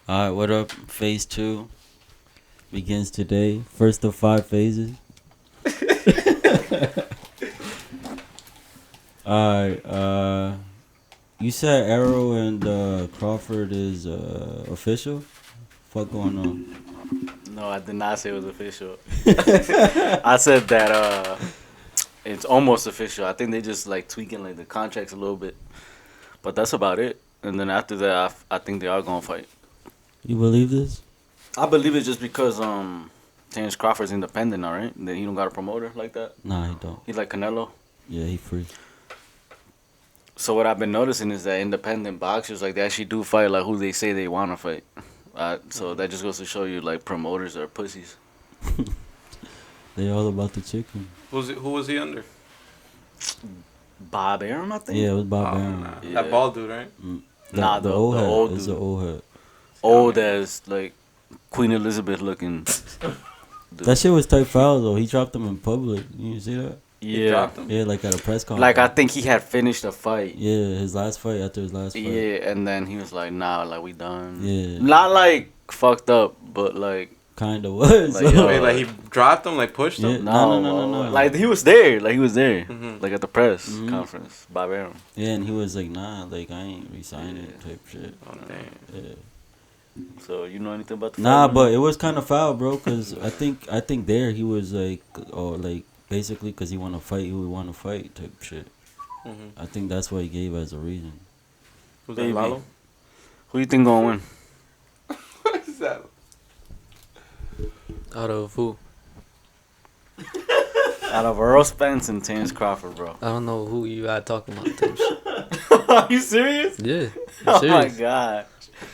Alright, what up? Phase 2 begins today. First of 5 phases. Alright, you said Arrow and Crawford is official? Fuck going on? No, I did not say it was official. I said that it's almost official. I think they just like tweaking like the contracts a little bit, but that's about it. And then after that, I think they are gonna fight. You believe this? I believe it just because Terrence Crawford's independent now, right? Then he don't got a promoter like that. Nah, he don't. He's like Canelo. Yeah, he free. So what I've been noticing is that independent boxers like they actually do fight like who they say they want to fight. So that just goes to show you like promoters are pussies. They all about the chicken. Who was he under? Bob Arum, I think. Yeah, it was Bob Aaron. Nah. Yeah. That bald dude, right? Nah, the the old head. old It's dude. the old head. Old as like Queen Elizabeth looking. dude. That shit was type foul though. He dropped him in public. You see that? He Yeah. dropped him. Yeah, like at a press conference. Like I think he had finished the fight. Yeah, his last fight after his last fight. Yeah, and then he was like, "Nah, like we done." Yeah. Not like fucked up, but like Kind of was. Like, yo, Wait, like he dropped him, like pushed Yeah. him. No. Like he was there. Like he was there. Mhm. Like at the press Mhm. conference. Bob Arum. Yeah, and he was like, nah, like I ain't resigning type shit. Oh damn. Yeah. So you know anything about the Nah, fight, but man? it was kind of foul, bro. Cause I think there he was like, or like basically, cause he want to fight, who he want to fight type shit. Mhm. I think that's what he gave as a reason. Who's Baby. that? Lalo? Who you think gonna win? What is that? Out of who? Out of Earl Spence and Terrence Crawford, bro. I don't know who you are talking about. Type shit. Are you serious? Yeah, Oh I'm serious. my god!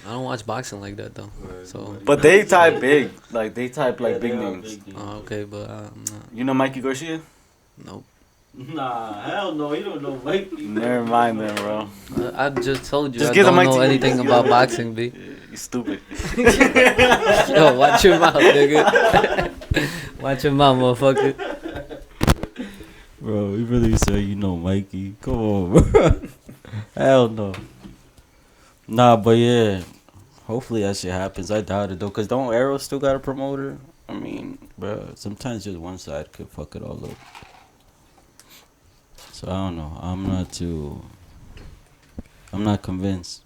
I don't watch boxing like that though. So, But they type big. Like they type like big names. okay, but I'm not. You know Mikey Garcia? Nope. Nah, hell no, you don't know Mikey. Never mind then, bro. I just told you Just I give the don't mic know to- anything just give about the- boxing, B. You stupid. Yo, watch your mouth, nigga. Watch your mouth, motherfucker. Bro, you really say you know Mikey? Come on, bro. Hell no. Nah, but yeah, hopefully that shit happens. I doubt it though, cause don't Arrow still got a promoter? I mean, bro, sometimes just one side could fuck it all up. So I don't know. I'm not convinced.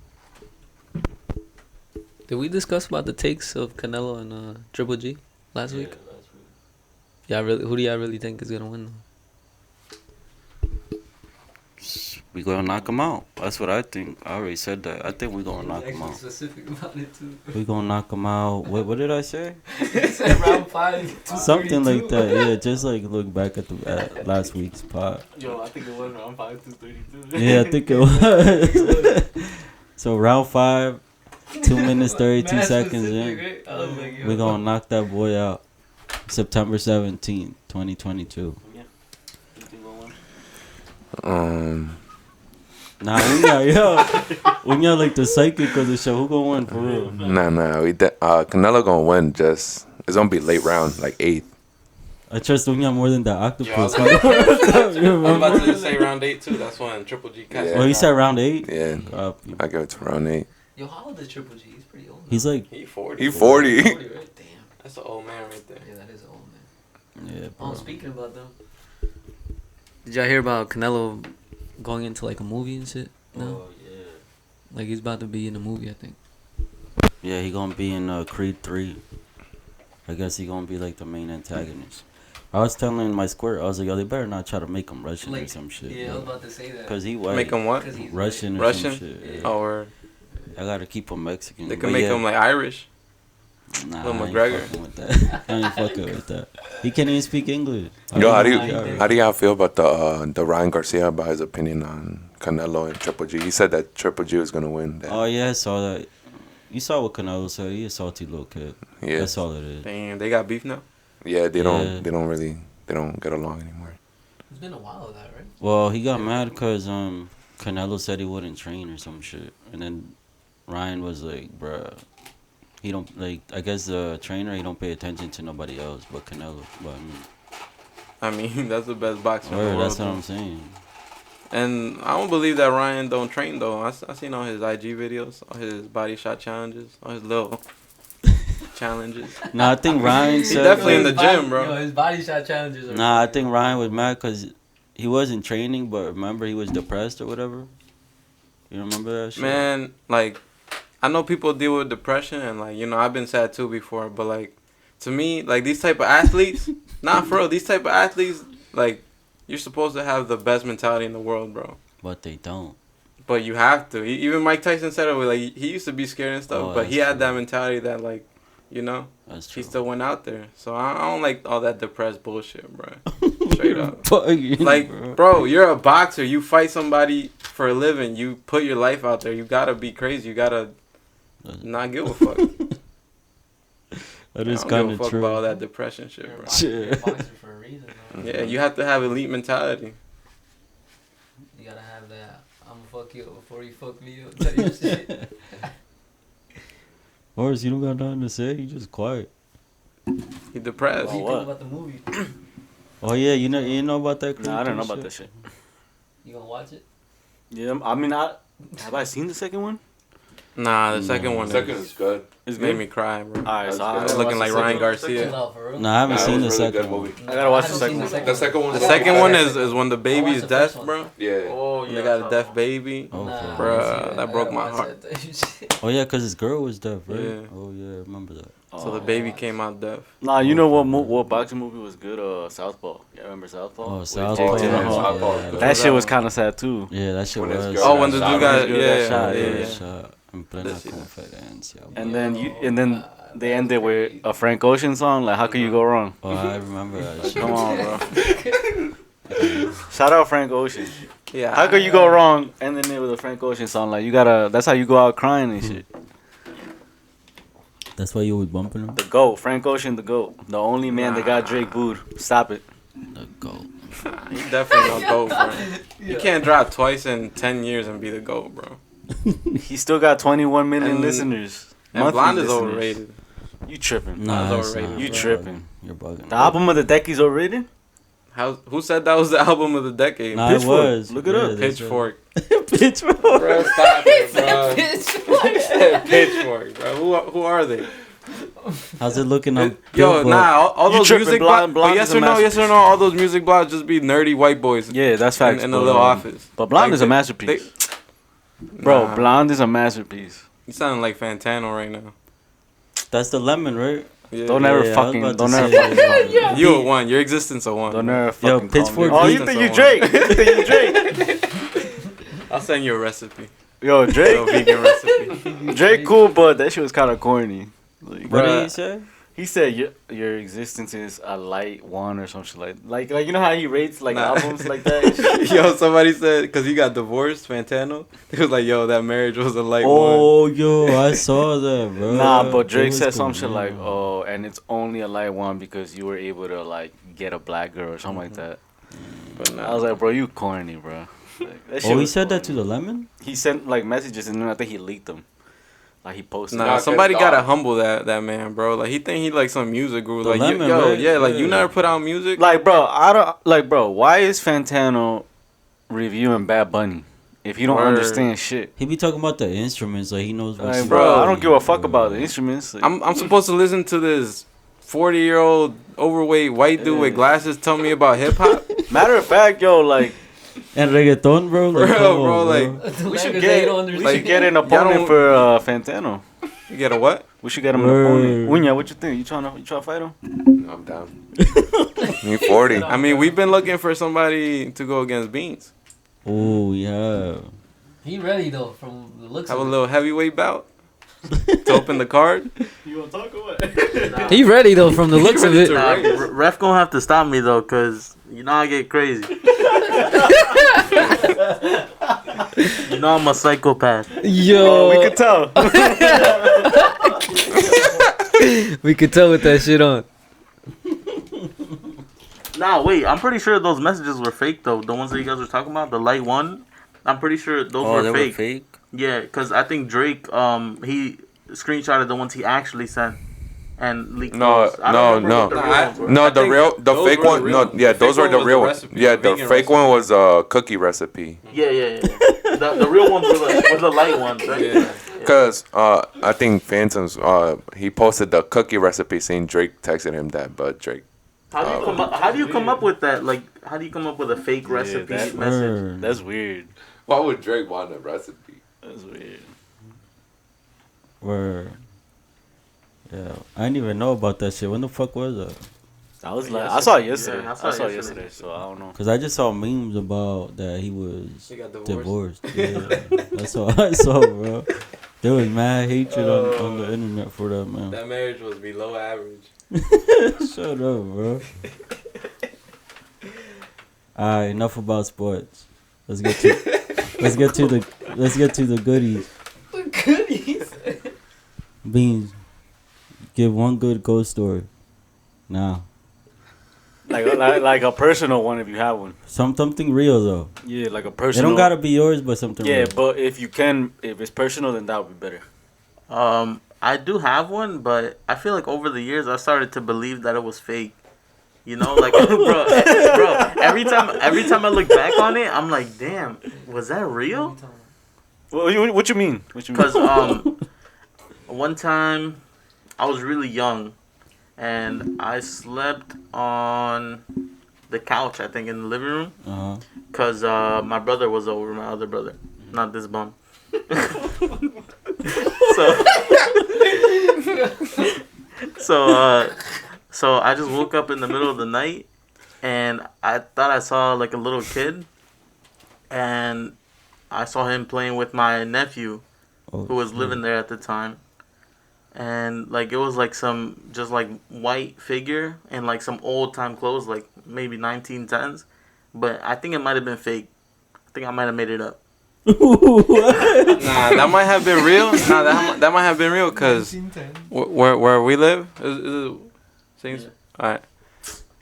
Did we discuss about the takes of Canelo and Triple G last week? Yeah, really. Who do y'all really think is gonna win? We gonna knock him out. That's what I think. I already said that. I think we gonna knock him out. Specific about it too. We gonna knock him out. What did I say? Round 5. Something like that. Yeah, just like look back at last week's pod. Yo, I think it was round 5 to 32. Yeah, I think it was. So round 5, 2 minutes 32 seconds in. We gonna knock that boy out. September 17th, 2022. Nah, Unya like the psychic of the show. Who gonna win for real? Nah. Canelo gonna win. Just it's gonna be late round, like 8th. I trust Unya more than the octopus. Yo, I was You I'm about remember? to say round 8 too. That's when Triple G catch. Yeah. Oh, he said round 8? Yeah, Copy. I give it to round 8. Yo, how old is Triple G? He's pretty old. He's like, He 40. He 40. 40, right? Damn. That's an old man right there. Yeah, that is an old man. yeah, Oh, bro. speaking about them, did y'all hear about Canelo going into like a movie and shit? No, Oh, yeah. like he's about to be in a movie, I think. Yeah, he gonna be in Creed 3. I guess he gonna be like the main antagonist. I was telling my squirt, I was like, yo, they better not try to make him Russian or some shit. Yeah, I was about to say that. Cause he white. Make him what? Because he's Russian or Russian? some shit. Yeah. Oh, or I gotta keep him Mexican. they But can make yeah, him like Irish. Nah, Lil I ain't McGregor. fucking with that. I ain't fucking with that. He can't even speak English. Yo, how do you? y'all feel about the Ryan Garcia about his opinion on Canelo and Triple G? He said that Triple G was gonna win. That. Oh yeah, I saw that. You saw what Canelo said. He a salty little kid. Yeah, That's all it is. Damn, they got beef now. yeah, they Yeah. don't get along anymore. It's been a while of that, right? Well, he got mad because Canelo said he wouldn't train or some shit, and then Ryan was like, "Bruh, he don't like." I guess the trainer he don't pay attention to nobody else but Canelo. But I mean, I mean, that's the best boxer in the word, world. that's what I'm saying. And I don't believe that Ryan don't train though. I seen all his IG videos, all his body shot challenges, all his little challenges. Nah, I think Ryan He's said. definitely in His the gym, bro. Yo, his body shot challenges. Are Nah, I think Ryan was mad because he wasn't training, but remember he was depressed or whatever. You remember that shit? Man, like, I know people deal with depression, and like, you know, I've been sad too before, but like, to me, like these type of athletes, nah, for real, these type of athletes, like, you're supposed to have the best mentality in the world, bro. But they don't. But you have to. Even Mike Tyson said it. Like, he used to be scared and stuff, Oh, but he that's had true. that mentality that, like, you know, That's true. he still went out there. So I don't like all that depressed bullshit, bro. Straight up. Like, bro, you're a boxer. You fight somebody for a living. You put your life out there. You gotta be crazy. You gotta not give a fuck. That I is don't kind give of a fuck true. about all that depression shit, You're a bro. boxer, Shit. you're a boxer for a reason, though. Yeah, you have to have elite mentality. You gotta have that. I'ma fuck you up before you fuck me up. Tell you shit. Horace, you don't got nothing to say. You just quiet. He depressed. What do you what? think about the movie? Oh yeah, you know about that? Nah, I don't know creepy about that shit. You gonna watch it? Yeah, I mean, have I seen the second one? Nah, the second one Second is good. It's made good. me cry, bro. Alright, so That's I good. gotta Looking watch like the Ryan second one. Garcia. Chill out, for real. No, I haven't That seen the was a really second good one. movie. I gotta watch haven't the second seen one. The second one. The second one is when the watched baby's the deaf, first one. bro. Yeah. When they got a deaf baby. Oh, Nah, for I real. Bruh, didn't see that I broke gotta my watch heart. that. Oh yeah, cause his girl was deaf, right? Yeah. Oh yeah, I remember that. So the baby came out deaf. Nah, you know what boxing movie was good? Southpaw. Yeah, remember Southpaw? Oh, With Southpaw. Jake yeah, Gyllenhaal? Southpaw. Yeah, That shit was kind of sad too. yeah, that shit When his was. girl Oh, when the got dude shot. got When his girl got yeah, shot, yeah, yeah. yeah. Shot in plena That shit. conferencia. And then they ended with a Frank Ocean song. Like, how could you go wrong? Oh, I remember that shit. Come on, bro. Shout out Frank Ocean. Yeah. How could you go wrong ending it with a Frank Ocean song? Like, you gotta. That's how you go out crying and shit. That's why you was bumping him. The GOAT, Frank Ocean, the GOAT. The only man that got Drake booed. Stop it. The goat. He definitely no GOAT, bro. You can't drop twice in 10 years and be the GOAT, bro. He still got 21 million And- listeners. And Monthly Blonde is listeners. overrated. You tripping. Nah, That was it's overrated. not. You You're tripping. You're bugging. The album of the decade's overrated? Who said that was the album of the decade? Nah, it Pitchfork. was. Look it up. they said- Pitchfork. Pitchfork. Bro, stop it, bro. Pitchfork, bro. Who are they? How's it looking on? Yo, Billboard? nah, all You those tripping, music Blonde- blogs. Blonde Yes is a or no, yes or masterpiece. no, all those music blogs just be nerdy white boys Yeah, that's facts. in a but, little office. But Blonde Like, is a masterpiece. Bro, Nah. Blonde is a masterpiece. You sound like Fantano right now. That's the lemon, right? Yeah. Don't Yeah, ever I was fucking. about to Don't say ever that. fucking. call me. You a one. Your existence a one. Don't bro. ever fucking. call Pitchfork me. Oh, beat you think us you on. Drake? You think you Drake? I'll send you a recipe. Yo, A Drake. vegan recipe. Drake cool, but that shit was kind of corny. Like, What did Bruh. he say? he said your existence is a light one or some shit like you know how he rates like Nah. albums like that. Yo, somebody said because he got divorced, Fantano. He was like, "Yo, that marriage was a light one." Oh, yo, I saw that, bro. Nah, but That Drake was said some good, shit like, yeah. "Oh, and it's only a light one because you were able to like get a black girl or something like that." But nah. I was like, "Bro, you corny, bro." Like, that shit Oh, he was said that to corny. the lemon? He sent like messages and then I think he leaked them. Like he posted. Nah, Nah, somebody 'cause gotta dog. humble that man, bro. Like he think he like some music guru. The Like Lemon, yo, right? yeah, like you Yeah. never put out music. Like, bro, I don't like, bro. Why is Fantano reviewing Bad Bunny if you don't Word. understand shit? He be talking about the instruments, like he knows what's Like, bro, Bro. I don't give a fuck about the instruments. Like, I'm supposed to listen to this 40-year-old overweight white dude with Yeah. glasses tell me about hip hop. matter of fact, yo, like And reggaeton, bro. Like, Bro, come on, bro, we should Like, get they don't we understand. should get an Y'all opponent don't- for Fantano. You get a what? We should get him an Word. opponent. Unya, what you think? You trying to fight him? I'm down. Me 40. I mean, we've been looking for somebody to go against Beans. Oh, yeah. He ready though, from the looks Have a of little heavyweight bout to open the card. You want to talk or what? it. He ready though, from the looks of ready it. to race. Ref gonna have to stop me though, cause you know I get crazy. You know I'm a psychopath. Yo, we could tell. we could tell with that shit on. Nah, wait. I'm pretty sure those messages were fake though. The ones that you guys were talking about, the light one. I'm pretty sure those Oh, they were were fake. fake? Yeah, cause I think Drake he screenshotted the ones he actually sent. and leak No, those. I don't no, remember what the no. real ones were. No, I the think real, the those fake were the one. real- No, yeah, the those fake were the one was the real. recipe, Yeah, the the vegan fake one recipe. was a cookie recipe. Yeah. The real ones were the light ones, right? Yeah. Cause I think Phantoms he posted the cookie recipe saying Drake texted him that, but Drake. How do you come up? How do you come up with that? Like, how do you come up with a fake recipe that- message? That's weird. Why would Drake want a recipe? That's weird. Word. Yeah, I didn't even know about that shit. When the fuck was that? I was like, I saw it yesterday. Yeah, I saw it yesterday, so I don't know. Cause I just saw memes about that he was He got divorced. Yeah, that's all I saw, bro. There was mad hatred on the internet for that, man. That marriage was below average. Shut up, bro. Alright, enough about sports. Let's get to the goodies. The goodies. Beans, give one good ghost story. Now, Like a personal one if you have one. something real though. Yeah, like a It personal. don't gotta be yours, but something Yeah, real. but if it's personal, then that would be better. I do have one, but I feel like over the years I started to believe that it was fake. You know, like bro, every time I look back on it, I'm like, damn, was that real? What you mean? Because one time I was really young, and I slept on the couch, I think, in the living room, Uh-huh. because my brother was over, my other brother, not this bum. So I just woke up in the middle of the night, and I thought I saw like a little kid, and I saw him playing with my nephew, Oh, who was shit. living there at the time. And like it was like some just like white figure and like some old time clothes, like maybe 1910s, but I think it might have been fake. I think I might have made it up. Nah, that might have been real. Nah, that might have been real because where we live is things. Alright,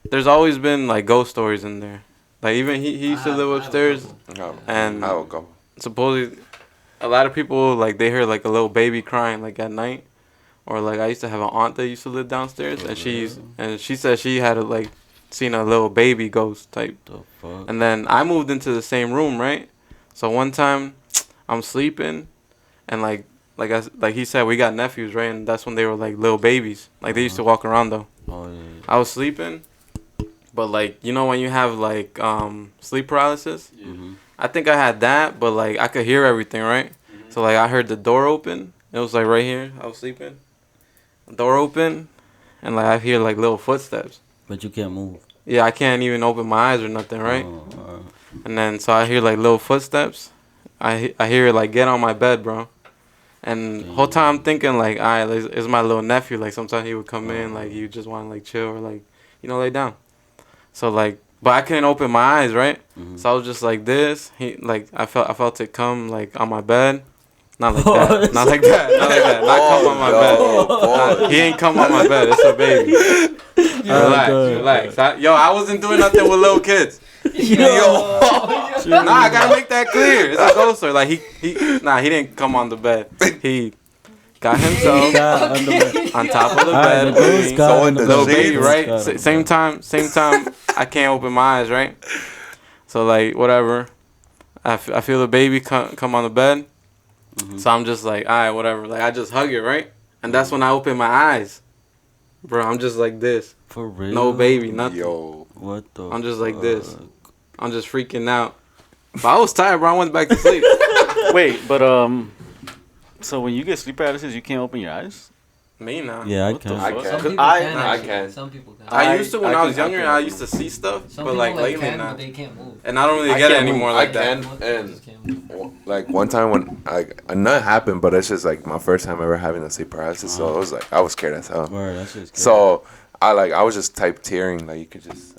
there's always been like ghost stories in there. Like even he used to live upstairs, and I will go. supposedly a lot of people like they hear like a little baby crying like at night, or like I used to have an aunt that used to live downstairs, and she said she had like seen a little baby ghost type. The fuck? And then I moved into the same room, right? So one time I'm sleeping, and like he said, we got nephews, right? And that's when they were like little babies. Like they used to walk around though. Oh yeah. I was sleeping, but like you know when you have like sleep paralysis, Mm-hmm. I think I had that, but like I could hear everything, right? So like I heard the door open. It was like right here. I was sleeping. Door open, and like I hear like little footsteps. But you can't move. Yeah, I can't even open my eyes or nothing, right? Oh, alright. And then so I hear like little footsteps. I hear it like get on my bed, bro. And whole time I'm thinking like, alright, like, it's my little nephew. Like sometimes he would come in, like he would just want to like chill or like, you know, lay down. So like, but I couldn't open my eyes, right? Mhm. So I was just like this. He like I felt it come like on my bed. Not like that. Not like that. Not like that. Not come on my bed. He ain't come on my bed. It's a baby. Relax. I wasn't doing nothing with little kids. Nah, I gotta make that clear. It's a ghost story. Like he didn't come on the bed. He got himself God, on the bed. on top of the Alright, bed. the ghost got So on the Little bed. baby, Ghost right? got on the Same bed. time. I can't open my eyes, right? So like whatever. I feel the baby come on the bed. Mhm. So I'm just like, alright, whatever. Like I just hug it, right? And that's when I open my eyes, bro. I'm just like this. For real? No baby, nothing. Yo, What the? I'm just like this. fuck? I'm just freaking out. But I was tired, bro. I went back to sleep. Wait, but so when you get sleep paralysis, you can't open your eyes? Me now. Yeah, I What the can. I fuck? can. 'Cause Some people I- can. I actually. can. Some people can. I used to when I was can- younger. I used to see stuff, Some but people like like lately can, now, but they can't move. and I don't really I get it can't anymore move. like I that. can. Most And- just can't move. like one time when nothing happened, but it's just like my first time ever having a sleep paralysis. So it was like I was scared as hell. Word, that's just So I was just type tearing, like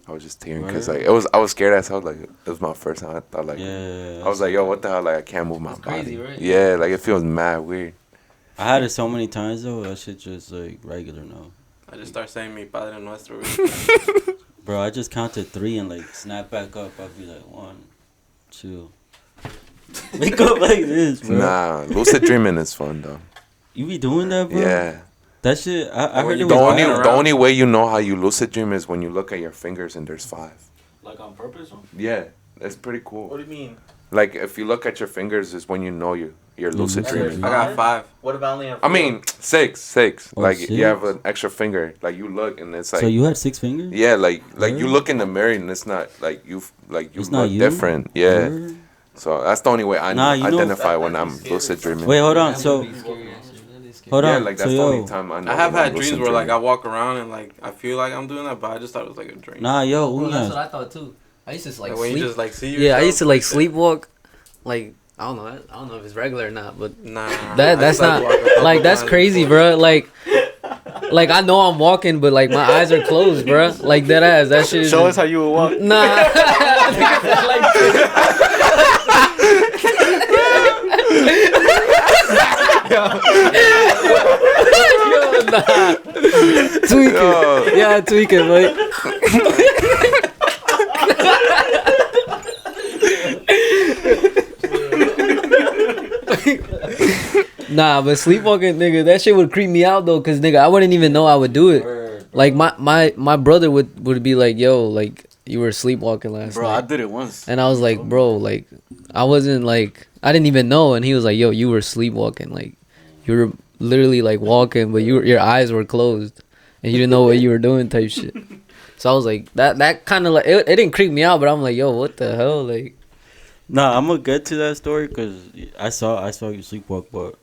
I was just tearing because like I was scared as hell. Like it was my first time. I thought like Yeah. I was like, yo, what the hell? Like I can't move my That's body. crazy, right? Yeah, like it feels mad weird. I had it so many times though. That shit just like regular now. I just start saying mi padre nuestro. Bro, I just counted 3 and like snap back up. I'd be like 1, 2. Wake up like this, bro. Nah, lucid dreaming is fun though. You be doing that, bro? Yeah, That shit, I heard it The was only bad. the only way you know how you lucid dream is when you look at your fingers and there's 5. Like on purpose? Huh? Yeah, that's pretty cool. What do you mean? Like if you look at your fingers is when you know you're lucid lucid dreaming. I got 5. What if I only have? I mean 6. Oh, Like 6? you have an extra finger. Like you look and it's like. So you had 6 fingers? Yeah, like you Word? look in the mirror and it's not like you It's look not you? different. Yeah. Word? So that's the only way I Nah, you know- identify when I'm lucid dreaming. Wait, hold on. So, hold yeah, on. like So, that's the yo, only time I know. I have when had I'm dreams lucid where like I dreaming. walk around and like I feel like I'm doing that, but I just thought it was like a dream. nah, yo, Well, that's what Uñas. I thought too. I used to Like like when you sleep. just like see Yeah, I yourself, used to like sleepwalk. Like I don't know if it's regular or not, but Nah, that's I just, not walk a couple like that's times crazy, before. bro. Like I know I'm walking, but like my eyes are closed, bro. Like dead ass. That shit is Show us how you would walk. Nah. Yo, nah. Tweak it. Yeah, tweak it, boy. Nah, but sleepwalking, nigga, that shit would creep me out though, cause nigga, I wouldn't even know I would do it. Like my brother would be like, yo, like you were sleepwalking last Bro, I night, did it once. and I was like, bro, like I wasn't like I didn't even know, and he was like, yo, you were sleepwalking, like you were literally like walking, but your eyes were closed, and you didn't know what you were doing, type shit. So I was like, that kind of like it didn't creep me out, but I'm like, yo, what the hell, like. Nah, I'm gonna get to that story because I saw you sleepwalk, but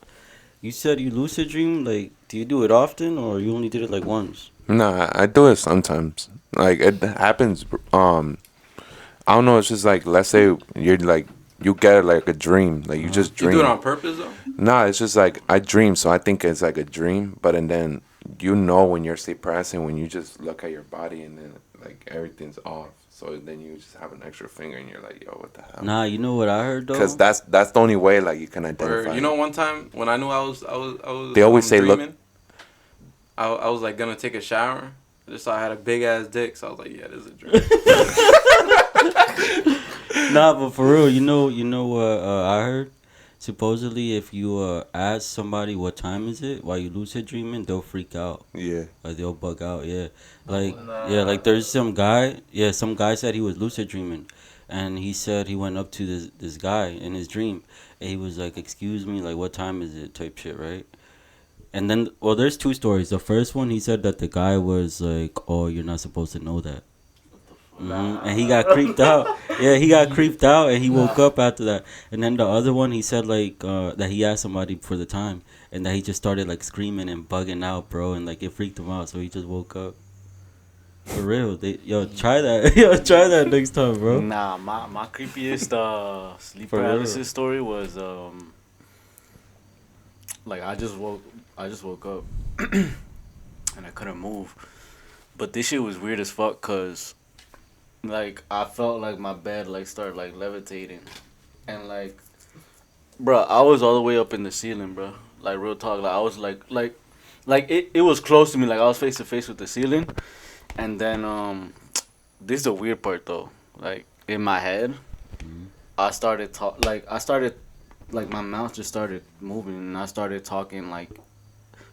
you said you lucid dream. Like, do you do it often or you only did it like once? Nah, I do it sometimes. Like it happens. I don't know. It's just like let's say you're like you get like a dream. Like you just You dream. do it on purpose though. Nah, it's just like I dream, so I think it's like a dream. But and then you know when you're sleep paralysis when you just look at your body and then like everything's off. So then you just have an extra finger and you're like, yo, what the hell? Nah, you know what I heard though? Because that's the only way like you can Or identify. you know, one time when I knew I was They always say, look- dreaming, I was like gonna take a shower. I just saw I had a big ass dick, so I was like, yeah, this is a dream. Nah, but for real, you know what I heard? Supposedly, if you ask somebody what time is it while you lucid dreaming, they'll freak out. Yeah. Or they'll bug out, yeah. Like, yeah, like there's some guy said he was lucid dreaming. And he said he went up to this guy in his dream. And he was like, excuse me, like, what time is it type shit, right? And then, well, there's 2 stories. The first one, he said that the guy was like, oh, you're not supposed to know that. And he got creeped out. Yeah, he got creeped out and he woke up after that. And then the other one, he said like that he asked somebody for the time and that he just started like screaming and bugging out, bro, and like it freaked him out, so he just woke up. For real, try that. Try that next time, bro. Nah, my creepiest sleep For real. paralysis story was like I just woke up and I couldn't move, but this shit was weird as fuck cause like I felt like my bed like started like levitating, and like, bro, I was all the way up in the ceiling, bro. Like real talk, like I was like it was close to me, like I was face to face with the ceiling, and then this is the weird part though, like in my head, I started my mouth just started moving and I started talking like,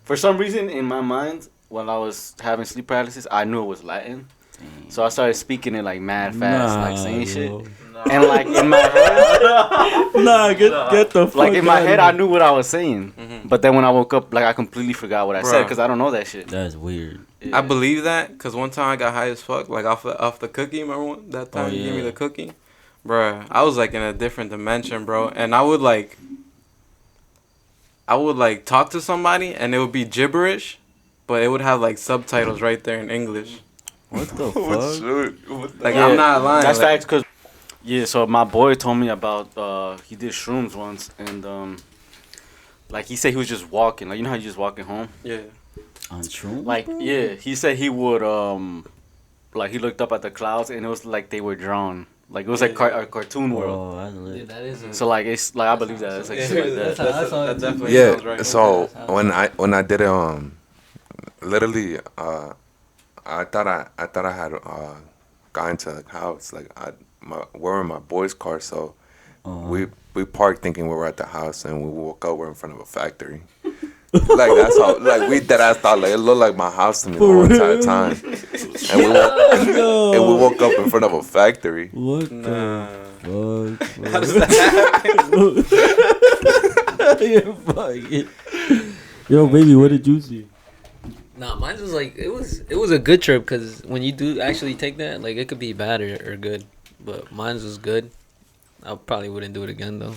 for some reason in my mind while I was having sleep paralysis, I knew it was Latin. So I started speaking it like mad fast, like saying shit. And like in my head, get the fuck like in my outta head, here. I knew what I was saying. But then when I woke up, like I completely forgot what I said Bruh. because I don't know that shit. That's weird. Yeah. I believe that because one time I got high as fuck, like off the cookie. Remember that time you gave me yeah. the cookie, bruh? I was like in a different dimension, bro. And I would like talk to somebody and it would be gibberish, but it would have like subtitles right there in English. What the fuck? Like Yeah, I'm not lying. That's like, facts because, yeah, so my boy told me about, he did shrooms once and, like he said he was just walking. Like, you know how you just walking home? yeah. On shrooms? Like, yeah, he said he would, like he looked up at the clouds and it was like they were drawn. Like it was like a cartoon world. Oh, that's lit. that is. So like it's like I believe that it's like shit like that. That definitely Yeah. sounds right. So when I did it, literally, I thought I had got into the house. Like we're in my boy's car, so we parked thinking we were at the house, and we woke up. We're in front of a factory. Like that's how. Like we that I thought like it looked like my house to me the whole entire time. And we woke up in front of a factory. What Nah. the fuck? How does that happen? You're fucking. Yo, baby, what did you see? Nah, mine was like it was a good trip because when you do actually take that, like it could be bad or good, but mine was good. I probably wouldn't do it again though.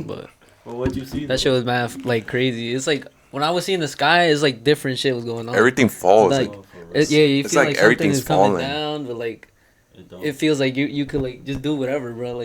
But Well, what'd you see? that shit was mad like crazy. It's like when I was seeing the sky, it's like different shit was going on. Everything falls. Like, yeah, you It's feel like like something everything's is coming falling. down, but like It it feels like you could like just do whatever, bro.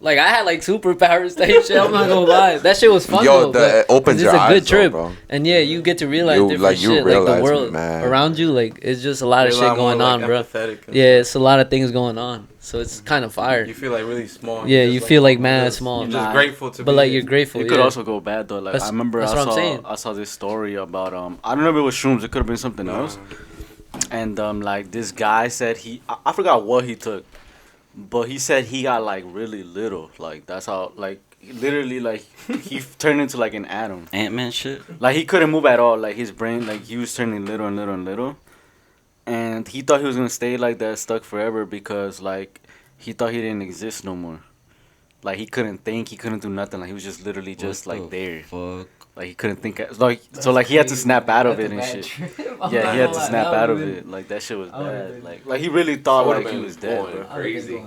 Like I had like superpowers type shit. I'm not gonna lie, that shit was fun Yo, though. it opens your it's a eyes, good trip, though, bro. and yeah, you get to realize You- different like, you shit, like the realize, world man. around you. Like it's just a lot of You're shit a lot more, going like, on, bro. empathetic and Yeah, stuff. it's a lot of things going on, so it's kind of fire. You feel like really small. Yeah, You're you just feel like oh, mad this- small. You're just Nah. grateful to But be like here. you're grateful. It yeah. could also go bad though. Like That's- I remember that's I what I'm saw saying. I saw this story about I don't remember it was shrooms. It could have been something else. And like this guy said I forgot what he took, but he said he got like really little. Like that's how like literally like he turned into like an atom. Ant-Man shit? Like he couldn't move at all. Like his brain, like he was turning little and little and little, and he thought he was gonna stay like that, stuck forever, because like he thought he didn't exist no more. Like he couldn't think, he couldn't do nothing. Like he was just literally just What like the there. Fuck. Like he couldn't think. Like so, like he had to snap out of it and shit. Yeah, he had to snap out of it. Like that shit was I would've bad. been- Like he really thought I would've like he been was dead, going bro. crazy.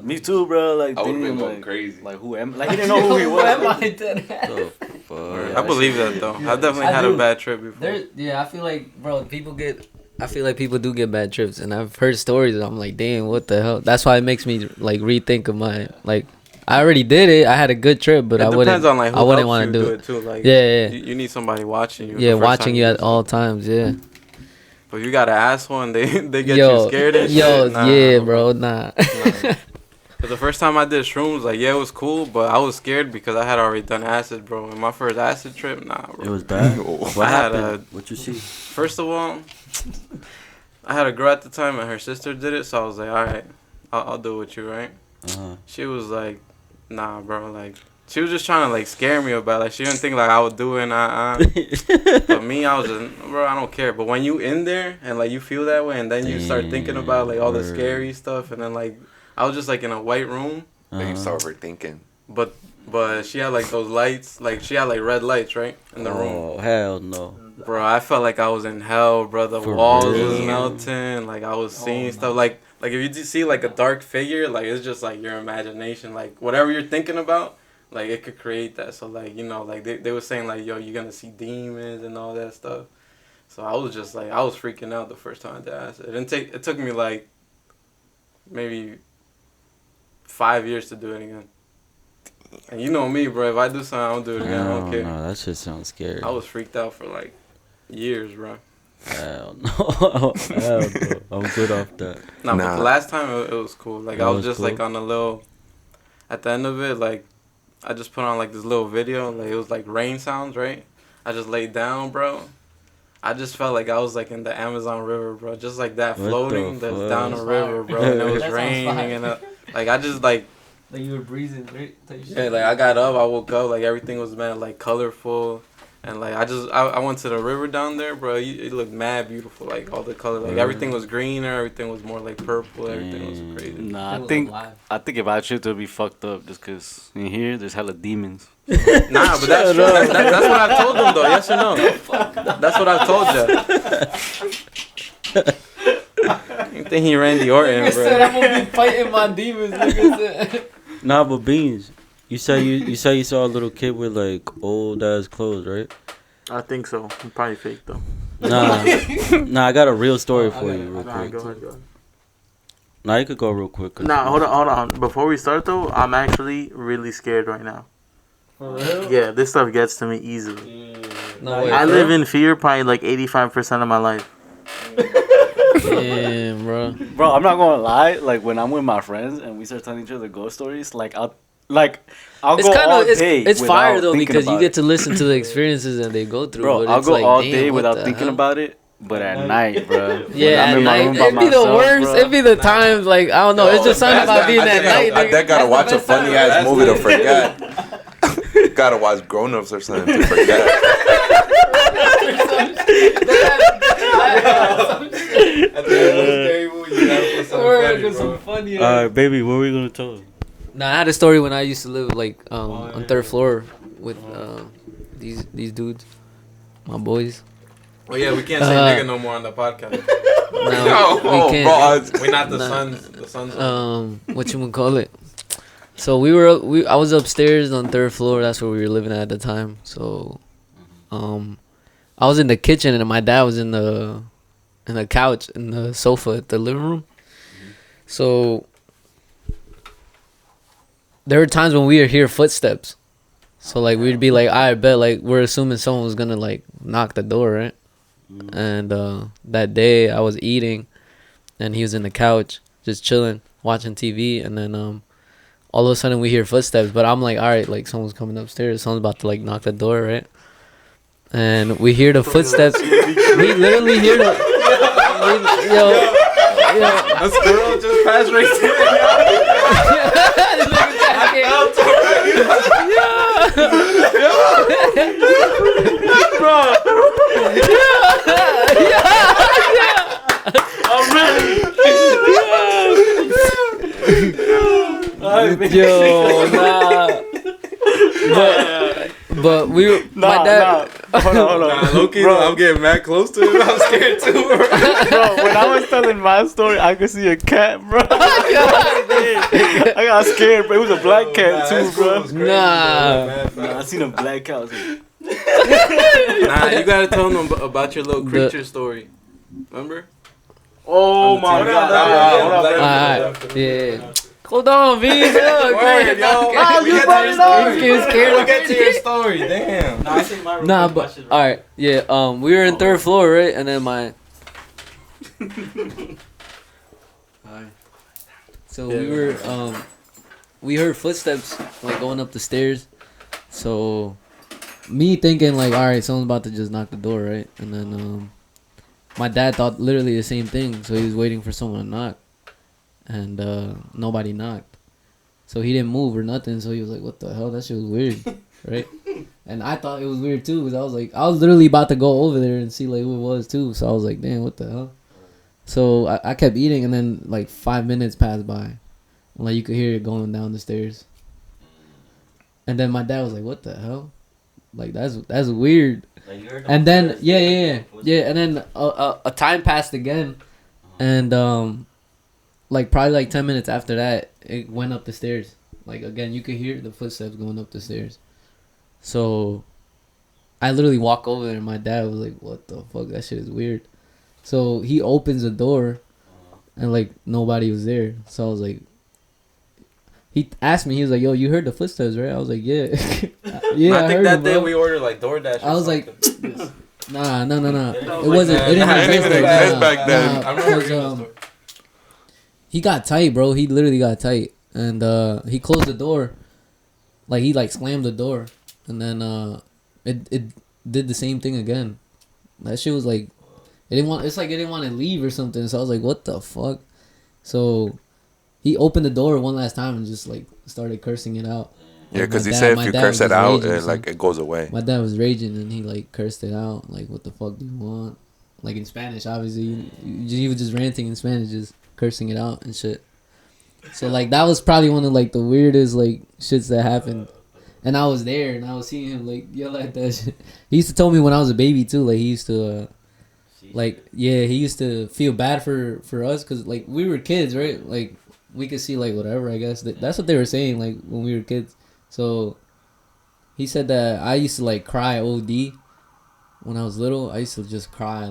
Me too, bro. Like I would've been damn, going like, crazy. Like who am? Like he didn't know who he was. bro. The fuck? I believe that though. I've definitely I had do. a bad trip before. Yeah, I feel like, bro, I feel like people do get bad trips, and I've heard stories, and I'm like, damn, what the hell? That's why it makes me like rethink of my like. I already did it. I had a good trip, but It I depends wouldn't. on like who I wouldn't want want to to do it too. Like Yeah. you need somebody watching you. Yeah, the first watching time you do at all something. times. Yeah. But you got an asshole and they get Yo, you scared and yo, shit. Nah, yeah, bro, nah. Cause the first time I did shrooms, like yeah, it was cool, but I was scared because I had already done acid, bro. And my first acid trip, nah, bro. It was bad. Oh. What I had happened? What you see? First of all, I had a girl at the time and her sister did it, so I was like, all right, I'll do it with you, right? Uh-huh. She was like, nah, bro, like she was just trying to like scare me about it. Like she didn't think like I would do it. But me, I was just, bro, I don't care. But when you in there and like you feel that way, and then you start thinking about like all the Damn, scary stuff, and then like I was just like in a white room, Then you Uh-huh. start overthinking. but she had like those lights, like she had like red lights right in the room. Oh, hell no. Bro, I felt like I was in hell, bro. The For walls real? was melting. Like I was seeing stuff. Like if you just see like a dark figure, like it's just like your imagination. Like whatever you're thinking about, like it could create that. So like like they were saying like yo, you're gonna see demons and all that stuff. So I was just like I was freaking out the first time I did acid. It took me like maybe 5 years to do it again. And you know me, bro. If I do something, I don't do it again. I don't care. No, that shit sounds scary. I was freaked out for like years, bro. Hell no. Hell no. I'm good off that. Nah, but Nah. the last time it was cool. Like That I was was just cool? like on a little. At the end of it, like I just put on like this little video. Like it was like rain sounds, right? I just laid down, bro. I just felt like I was like in the Amazon River, bro. Just like that What the floating that's fuck? down the river, bro. And it was That sounds raining fire. and like I just like Like you were breathing, right? yeah, like I got up, I woke up, like everything was mad like colorful. And like I went to the river down there, bro. It looked mad beautiful, like all the color, like everything was greener, everything was more like purple, everything was crazy. Nah, I think if I tripped, it would be fucked up just because in here there's hella demons. Nah, but that's true. That's what I told them though. Yes or no? That's what I told you. You think he Randy Orton, bro? I'm gonna be fighting my demons. Nah, but Beans, you say you saw a little kid with like old ass clothes, right? I think so. Probably fake though. Nah, I got a real story for you, real Nah, quick. go ahead, go ahead. Nah, you could go real quick. 'cause- Nah, hold on. Before we start though, I'm actually really scared right now. For real? Yeah, this stuff gets to me easily. No way. I live in fear probably like 85% of my life. Damn, bro. Bro, I'm not gonna lie. Like when I'm with my friends and we start telling each other ghost stories, I'll It's go kind all of day. it's fire without though thinking because you about get it. to listen to the experiences that they go through. Bro, but I'll it's go like, all damn, day what without the thinking hell? about it. But at night, bro. Yeah, I'm at in my night, room by it'd be the myself, worst. bro. It'd be the times like I don't know. It's just something about being at night. I nigga. gotta watch a That's the best funny time. ass movie to forget. Gotta watch Grown Ups or something to forget. funny. baby, what were you gonna tell? Nah, I had a story when I used to live like on third floor with these dudes, my boys. Oh yeah, we can't say nigga no more on the podcast. No, we can't. We're not the sons. The sons. What you would call it? So I was upstairs on third floor. That's where we were living at the time. So, I was in the kitchen and my dad was in the couch in the sofa at the living room. So there were times when we would hear footsteps. So like we'd be like, I bet like we're assuming someone was gonna like knock the door, right? And that day I was eating, and he was in the couch just chilling, watching TV, and then all of a sudden we hear footsteps. But I'm like, all right, like someone's coming upstairs. Someone's about to like knock the door, right? And we hear the footsteps. We literally hear the yo. A squirrel just passed right Yo, nah. But we were, my dad. Hold on. Nah, low-key, I'm getting mad close to him. I'm scared too, bro. Bro, when I was telling my story, I could see a cat, bro. I got scared, bro. It was a black cat too, bro. Nah, I seen a black cow. Nah, you gotta tell them about your little creature story. Remember? Oh my god. alright, yeah. Hold on, V. Look, Word, yo. you brought it up. We'll get to your story. Damn. Nah, but all right, yeah. We were in third floor, right, and then my. So we were we heard footsteps like going up the stairs. So me thinking like, all right, someone's about to just knock the door, right? And then my dad thought literally the same thing, so he was waiting for someone to knock. And nobody knocked, so he didn't move or nothing. So he was like, "What the hell? That shit was weird, right?" And I thought it was weird too, because I was literally about to go over there and see like who it was too. So I was like, "Damn, what the hell?" So I kept eating, and then like 5 minutes passed by, and, like you could hear it going down the stairs. And then my dad was like, "What the hell? Like that's weird." And then yeah, and then a time passed again, and like probably like 10 minutes after that, it went up the stairs. Like again, you could hear the footsteps going up the stairs. So I literally walk over there and my dad was like, "What the fuck? That shit is weird." So he opens the door and like nobody was there. So I was like, he asked me, he was like, "Yo, you heard the footsteps, right?" I was like, "Yeah." Yeah, I think heard that them, day bro. we ordered like DoorDash. I was like, nah. It wasn't. It I didn't didn't even exist back then. I remember hearing the story. He got tight, bro. He literally got tight, and he closed the door, like he like slammed the door, and then it did the same thing again. That shit was like, it didn't want. It's like it didn't want to leave or something. So I was like, what the fuck? So he opened the door one last time and just like started cursing it out. Yeah, Like, because my he dad- said my if you dad curse was it out, raging, it, so- like it goes away. My dad was raging and he like cursed it out. Like, what the fuck do you want? Like in Spanish, obviously. He was just ranting in Spanish, just cursing it out and shit. So like that was probably one of like the weirdest like shits that happened. And I was there and I was seeing him like yell at that shit. He used to tell me when I was a baby too. Like he used to, he used to feel bad for us because like we were kids, right? Like we could see like whatever. I guess that's what they were saying like when we were kids. So he said that I used to like cry OD when I was little. I used to just cry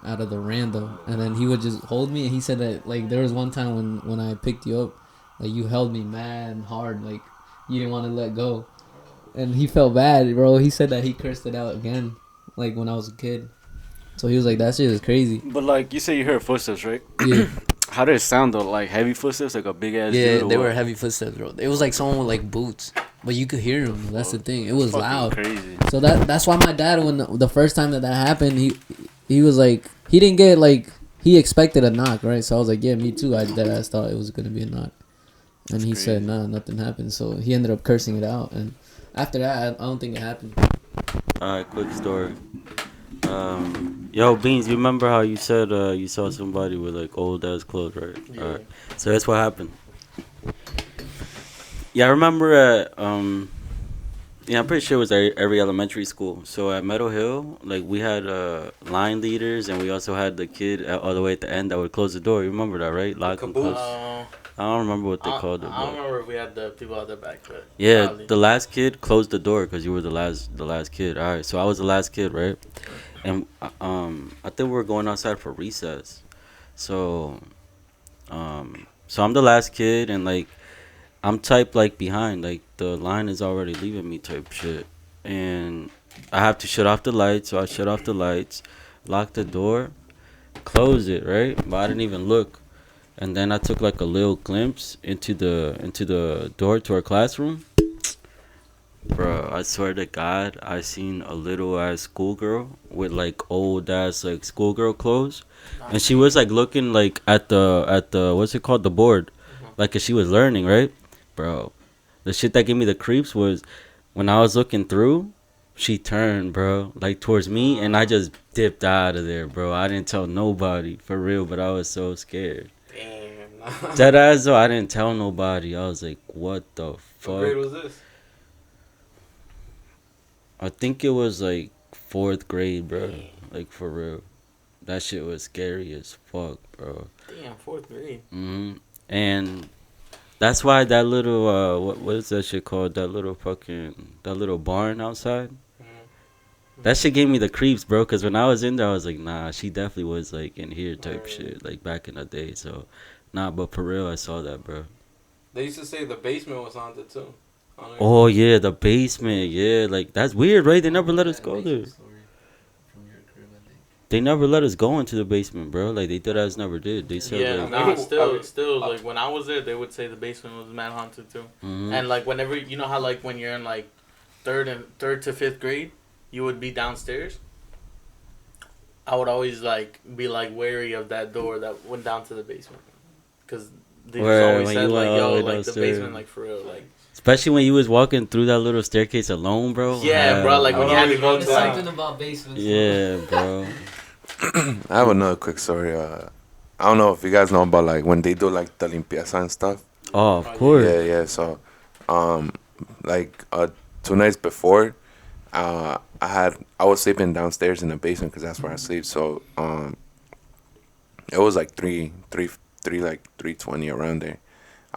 out of the random, and then he would just hold me. And he said that like there was one time when I picked you up, like you held me mad and hard, like you didn't want to let go, and he felt bad, bro. He said that he cursed it out again, like when I was a kid. So he was like, that shit is crazy. But like you say, you heard footsteps, right? Yeah. How did it sound though? Like heavy footsteps, like a big ass. Yeah, dude or they what? were heavy footsteps, bro. It was like someone with like boots, but you could hear them. That's the thing. It was Fucking loud. Crazy. So that's why my dad, when the first time that happened, he was like, he didn't get like, he expected a knock, right? So I was like, yeah, me too. I thought it was gonna be a knock, and he said, nah, nothing happened. So he ended up cursing it out, and after that, I don't think it happened. Alright, quick story. Yo, Beans, you remember how you said you saw somebody with like old ass clothes, right? Yeah. All right. So that's what happened. Yeah, I remember at yeah, I'm pretty sure it was every elementary school. So at Meadow Hill, like we had line leaders, and we also had the kid all the way at the end that would close the door. You remember that, right? Lock and close. I don't remember what they called it. I don't remember if we had the people out the back, but Yeah, probably. the last kid closed the door because you were the last kid. All right, so I was the last kid, right? And I think we were going outside for recess. So so I'm the last kid, and like I'm type like behind, like the line is already leaving me type shit, and I have to shut off the lights. So I shut off the lights, lock the door, close it, right? But I didn't even look, and then I took like a little glimpse into the door to our classroom. Bro, I swear to God, I seen a little ass schoolgirl with like old ass like schoolgirl clothes, and she was like looking like at the what's it called, the board, like if she was learning, right? Bro, the shit that gave me the creeps was when I was looking through, she turned, bro, like towards me, and I just dipped out of there, bro. I didn't tell nobody for real, but I was so scared. Damn. Dead ass though, I didn't tell nobody. I was like, what the fuck? What grade was this? I think it was like 4th grade, bro. Like for real, that shit was scary as fuck, bro. Damn, 4th grade. And that's why that little what is that shit called? That little barn outside. That shit gave me the creeps, bro. Cause when I was in there, I was like, nah, she definitely was like in here type shit, like back in the day. So, nah, but for real, I saw that, bro. They used to say the basement was haunted too. Oh yeah, the basement. Yeah, like that's weird, right? They never let us go there. They never let us go into the basement, bro. Like they did us never did. They said Yeah, like, nah, still, like when I was there, they would say the basement was mad haunted too. And like whenever you know how like when you're in like third to 5th grade, you would be downstairs. I would always like be like wary of that door that went down to the basement, because they just always said like, yo, like the basement, like for real, like. Especially when you was walking through that little staircase alone, bro. Yeah, bro. Like when you had to go to something about basements. Yeah, bro. I have another quick story. I don't know if you guys know about like when they do like the limpieza and stuff. Oh, of course. Yeah. So, like 2 nights before, I was sleeping downstairs in the basement because that's where I sleep. So, it was like 3:20 around there.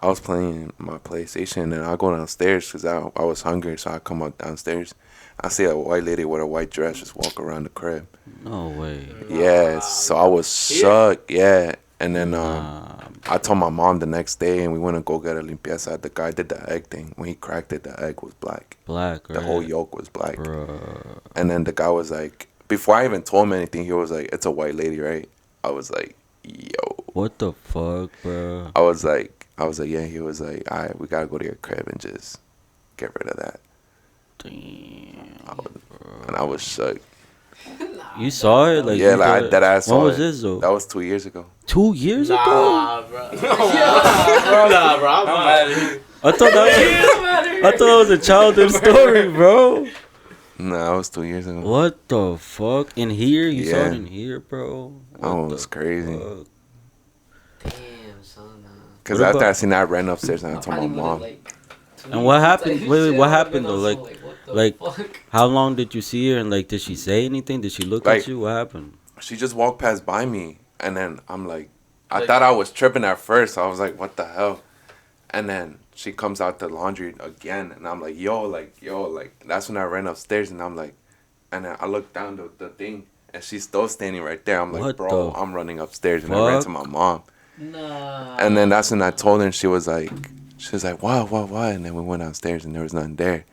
I was playing my PlayStation, and I go downstairs because I was hungry, so I come up downstairs. I see a white lady with a white dress just walk around the crib. No way. Yeah, so I was shocked, yeah. And then I told my mom the next day, and we went to go get a limpieza. The guy did the egg thing. When he cracked it, the egg was black. Black, right? The whole yolk was black. Bruh. And then the guy was like, before I even told him anything, he was like, it's a white lady, right? I was like, yo. What the fuck, bro? I was like, yeah. He was like, all right, we got to go to your crib and just get rid of that. Damn. And I was shook. You saw it? Like, yeah, like that ass. When was this, though? That was 2 years ago. 2 years ago? Nah, bro. Nah, bro. I'm mad at you. I thought that was a childhood story, bro. Nah, that was 2 years ago. What the fuck? In here? You saw Yeah. it in here, bro? Oh, it was crazy. Fuck? Damn, son. Because What after about- I seen that, I ran upstairs and I told my mom. And what happened? Wait, what happened though? Like, like how long did you see her? And like, did she say anything? Did she look Like- at you? What happened? She just walked past by me, and then I'm like, I thought I was tripping at first. I was like, what the hell? And then she comes out the laundry again, and I'm like, yo. That's when I ran upstairs, and I'm like, and then I looked down the thing, and she's still standing right there. I'm like, What bro, the I'm running upstairs, and I ran to fuck? my mom. Nah. And then that's when I told her, and she was like, what? And then we went downstairs, and there was nothing there.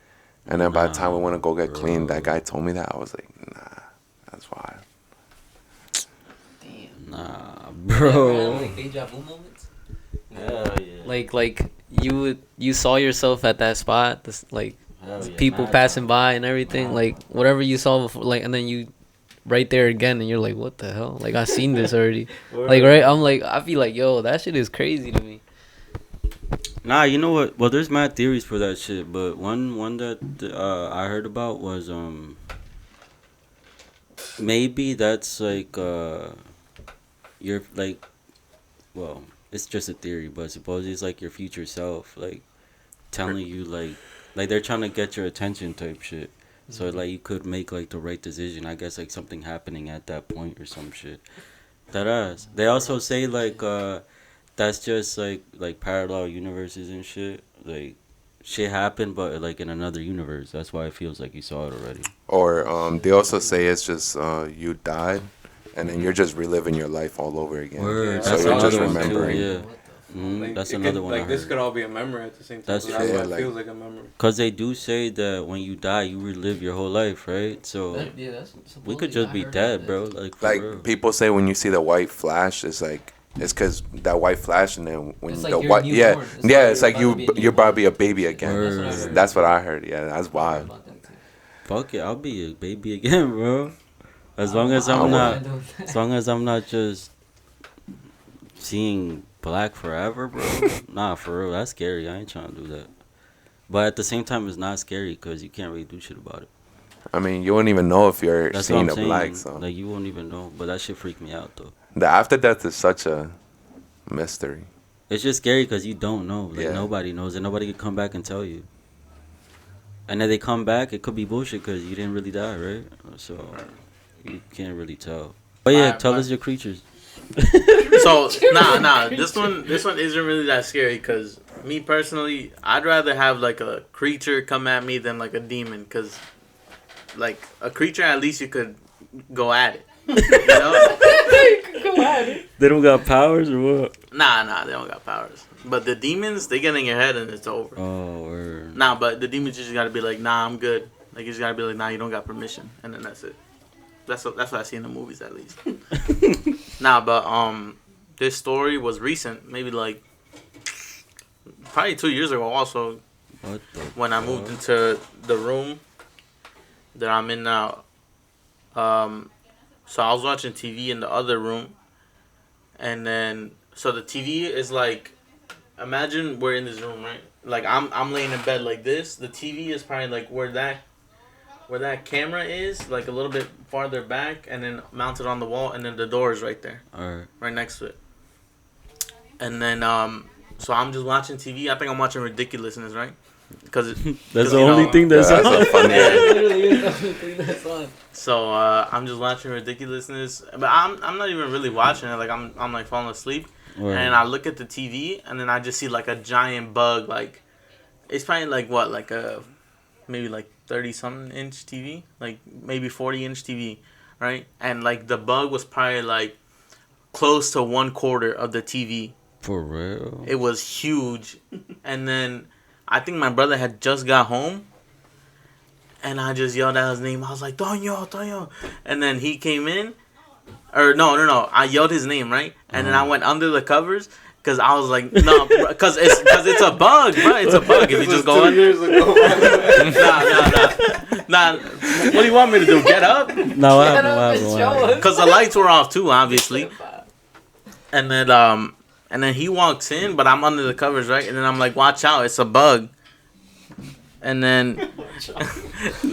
And then by the time we went to go get clean, that guy told me that. I was like, nah, that's wild. Damn. Nah, Yeah, bro. like deja vu moments. Hell yeah. Like you saw yourself at that spot, like Hell yeah. people Nah, passing by and everything, like whatever you saw before, like, and then you right there again, and you're like, what the hell? Like, I seen this already. Like, right? I'm like, I feel like, yo, that shit is crazy to me. Nah, you know what? Well, there's mad theories for that shit, but one that I heard about was maybe that's like you're like, well, it's just a theory, but suppose it's like your future self, like telling you like they're trying to get your attention type shit. So like you could make like the right decision. I guess like something happening at that point or some shit. That ass. They also say like that's just like parallel universes and shit. Like shit happened, but like in another universe. That's why it feels like you saw it already. Or they also say it's just you died, and then you're just reliving your life all over again. Word. Yeah, So That's you're just another one too. remembering. Yeah. Like, That's it another could, one. I like this heard. could all be a memory at the same time. That's So that's true. why it Yeah, feels like a memory. Cause they do say that when you die, you relive your whole life, right? So Yeah, that's we could just be dead, bro. Like for real. Like people say, when you see the white flash, it's like it's because that white flash, and then when It's the like you're white, yeah, newborn. It's yeah, like it's you're like about to be a you're about to be a baby again. Word. That's what I heard. Yeah, that's wild. Fuck it, I'll be a baby again, bro. As long as I I'm not, would. as long as I'm not just seeing black forever, bro. Nah, for real, that's scary. I ain't trying to do that. But at the same time, it's not scary because you can't really do shit about it. I mean, you won't even know if you're That's what seeing I'm a saying. black. So Like you won't even know. But that shit freaked me out though. the after death is such a mystery. It's just scary because you don't know. Like Yeah. nobody knows, and nobody can come back and tell you. And then they come back, it could be bullshit because you didn't really die, right? So you can't really tell. But yeah, Alright, tell but- us your creatures. So nah. This one isn't really that scary because me personally, I'd rather have like a creature come at me than like a demon because like a creature at least you could go at it. You know? They don't got powers or what? Nah, they don't got powers. But the demons, they get in your head and it's over. Oh, word. Nah, but the demons just gotta be like, nah, I'm good. Like you just gotta be like, nah, you don't got permission, and then that's it. That's what I see in the movies at least. Nah, but this story was recent, maybe like probably 2 years ago. Also, What the when I moved into the room that I'm in now. So I was watching TV in the other room, and then so the TV is like, imagine we're in this room, right? Like I'm laying in bed like this. The TV is probably like where that camera is, like a little bit farther back, and then mounted on the wall, and then the door is right there, Alright. right next to it. And then so I'm just watching TV. I think I'm watching Ridiculousness, right? Because That's the only thing that's Yeah, that's on. a funny. So I'm just watching Ridiculousness, but I'm not even really watching it. Like I'm like falling asleep, Word. and I look at the TV, and then I just see like a giant bug. Like it's probably like what, like a maybe like 30-something inch TV, like maybe 40-inch TV, right? And like the bug was probably like close to 1/4 of the TV. For real? It was huge, and then I think my brother had just got home. And I just yelled out his name. I was like, Tonyo. And then he came in. Or, no. I yelled his name, right? And then I went under the covers. Because I was like, no. Because it's a bug, bro. It's a bug. If you just go under. Nah. What do you want me to do? Get up? No, what happened? What happened? Because the lights were off, too, obviously. And then he walks in. But I'm under the covers, right? And then I'm like, watch out. It's a bug. And then,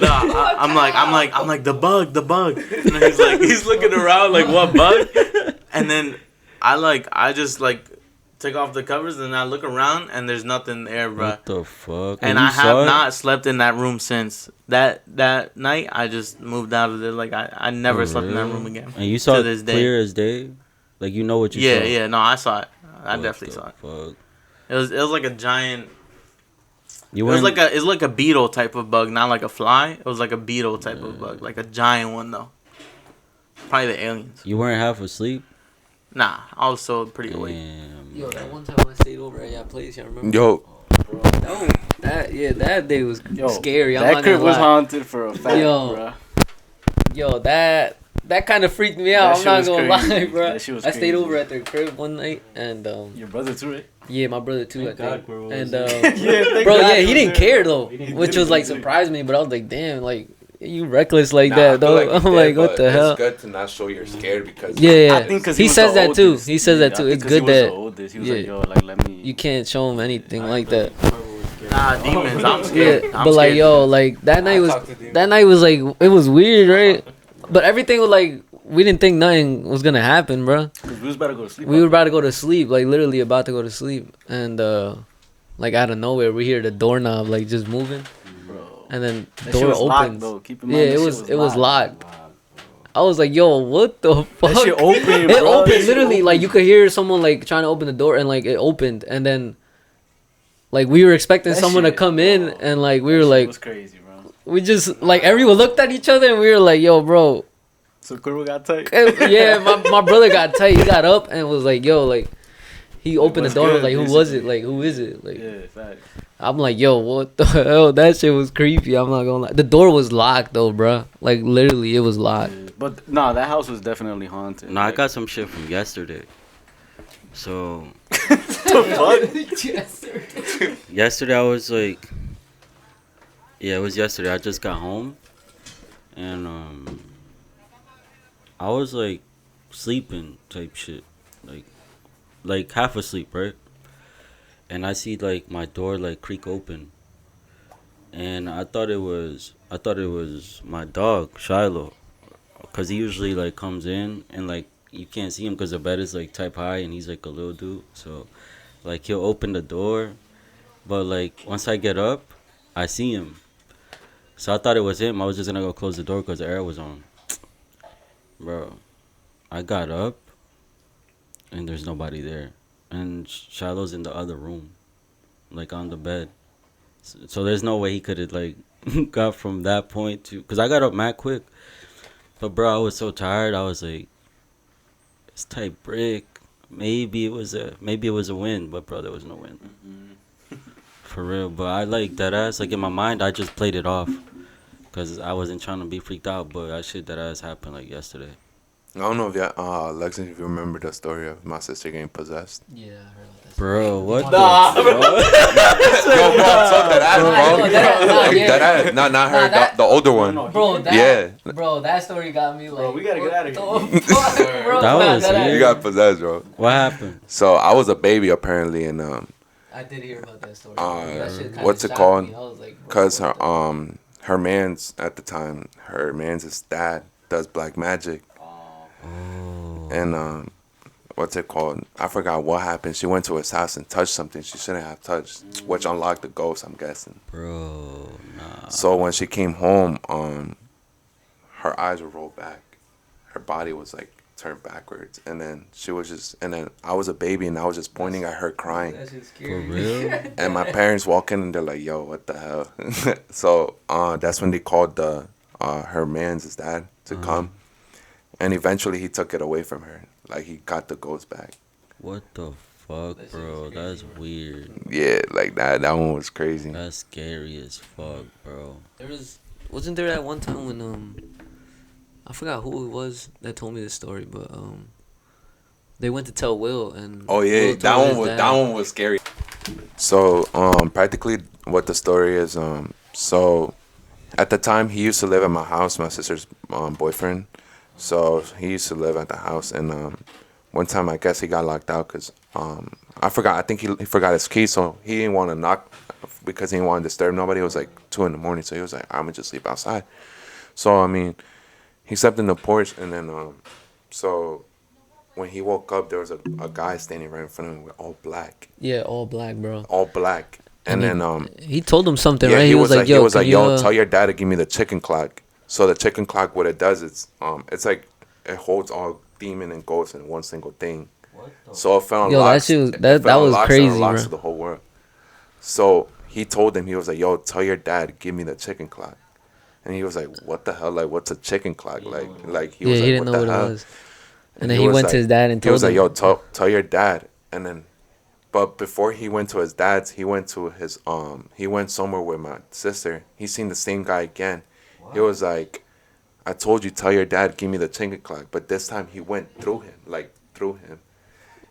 I'm like the bug. And then he's looking around like, what bug? And then I just take off the covers and I look around and there's nothing there, bro. What the fuck? And you I saw have it? not slept in that room since that night. I just moved out of there. Like I never For slept in that real? room again. And you saw to it this day. clear as day? Like you know what you saw? Yeah. No, I saw it. I What definitely the saw it. Fuck? It was like a giant. You It was weren't- it's like a beetle type of bug, not like a fly. It was like a beetle type of bug, like a giant one though. Probably the aliens. You weren't half asleep? Nah, I was still pretty awake. Damn. Yo, that one time I stayed over at your place, y'all remember? Yo, That day was Yo, scary. I'm that not crib gonna was lie. haunted for a fact, Yo. bro. Yo, that kind of freaked me out. That I'm not shit was gonna lie, crazy. bro. That shit was I stayed crazy. over at their crib one night, and Your brother too, right? yeah, my brother too. Thank I think. God Quirrell was And there. thank bro, God yeah, he he was didn't there, care bro. though, He didn't which do was like anything. surprised me. But I was like, damn, like you reckless like nah, that I feel though. like I'm you like, did, what but the hell? It's good to not show you're scared because Yeah. I think 'cause he was says the that too. oldest. He says that too. I It's think 'cause good he was that the oldest. He was yeah. like, yo, like let me. you can't show him anything like that. Nah, demons. I'm Yeah, scared. I'm but like scared. yo, like that night I was talked to demons. like it was weird, right? But everything was like, we didn't think nothing was gonna happen, bro. Cause we was about to go to sleep. We were about to go to sleep, like literally about to go to sleep, and like out of nowhere we hear the doorknob like just moving, Bro. and then That door shit was locked, opens. though. Keep in mind, Yeah, that it was shit locked. I was like, yo, what the fuck? That shit opened, It bro. That opened shit literally, opened. like you could hear someone like trying to open the door, and like it opened, and then like we were expecting That someone to shit, come in, bro. and like we That were shit like, was crazy, bro. we just like everyone looked at each other, and we were like, yo, bro. So Kuro got tight. Yeah, my brother got tight. He got up and was like, yo, like he opened the what's door. And was good, like, who was it? basically. Like, who is it? Like, Yeah, facts. I'm like, yo, what the hell? That shit was creepy. I'm not gonna lie. The door was locked though, bro. Like literally, it was locked. Yeah. But nah, that house was definitely haunted. Nah, I Like, got some shit from yesterday. So yesterday I was like, yeah, it was yesterday. I just got home, and I was like sleeping type shit, like half asleep, right? And I see like my door like creak open, and I thought it was my dog Shiloh, cause he usually like comes in and like you can't see him cause the bed is like type high and he's like a little dude, so like he'll open the door, but like once I get up, I see him. So I thought it was him. I was just gonna go close the door because the air was on. Bro, I got up, and there's nobody there. And Shiloh's in the other room, like on the bed. So there's no way he could have, like, got from that point to... Because I got up mad quick. But, bro, I was so tired. I was like, it's tight brick. Maybe it was a wind. But, bro, there was no wind. For real. But I like that ass. Like, in my mind, I just played it off. Because I wasn't trying to be freaked out, but that shit that ass happened like yesterday. I don't know if Lexington, if you remember the story of my sister getting possessed. Yeah, I heard about that. Bro, what Nah, the bro. Yo, bro, so that ass, bro. Not her, the older one. Bro, that, Yeah. bro, that story got me like. Bro, we gotta get out of here. Bro, That was You got possessed, bro. What happened? So I was a baby apparently, and I did hear about that story. That shit kinda what's it shocked called? me. I was like, bro, cause what the- her man's at the time, her man's dad does black magic, and what's it called? I forgot what happened. She went to his house and touched something she shouldn't have touched, which unlocked the ghost, I'm guessing. Bro, nah. So when she came home, her eyes were rolled back, her body was like turned backwards, and then I was a baby and I was just pointing at her crying, That shit's For scary. real? and my parents walk in and they're like, "Yo, what the hell?" So that's when they called her man's dad to come, and eventually he took it away from her, like he got the ghost back. What the fuck, That shit bro? is crazy, That's bro. weird. Yeah, like that one was crazy. That's scary as fuck, bro. Wasn't there that one time when I forgot who it was that told me this story, but they went to tell Will and Oh yeah, Will told his dad. that one was scary. So practically what the story is, so at the time he used to live at my house, my sister's boyfriend. So he used to live at the house, and one time I guess he got locked out because I forgot. I think he forgot his key, so he didn't want to knock because he didn't want to disturb nobody. It was like 2 a.m, so he was like, "I'm gonna just sleep outside." So I mean, he slept in the porch, and then so when he woke up, there was a guy standing right in front of him with all black, Yeah, all black, bro. and he, then he told him something, yeah, right? he was like, "Yo, "Yo, can you, tell your dad to give me the chicken clock." So the chicken clock, what it does, it's like it holds all demon and ghosts in one single thing. So it fell Yo, that unlocks. shit was- it that fell was unlocks crazy, and unlocks bro. to the whole world. So he told him, he was like, "Yo, tell your dad, give me the chicken clock." And he was like, "What the hell? Like, what's a chicken clock?" Like he yeah, was he like, didn't "What know the what hell?" it was. And then he was went like- to his dad and He told was like, him. "Yo, tell your dad." And then, but before he went to his dad's, he went to his he went somewhere with my sister. He seen the same guy again. He was like, "I told you, tell your dad, give me the chicken clock." But this time he went through him,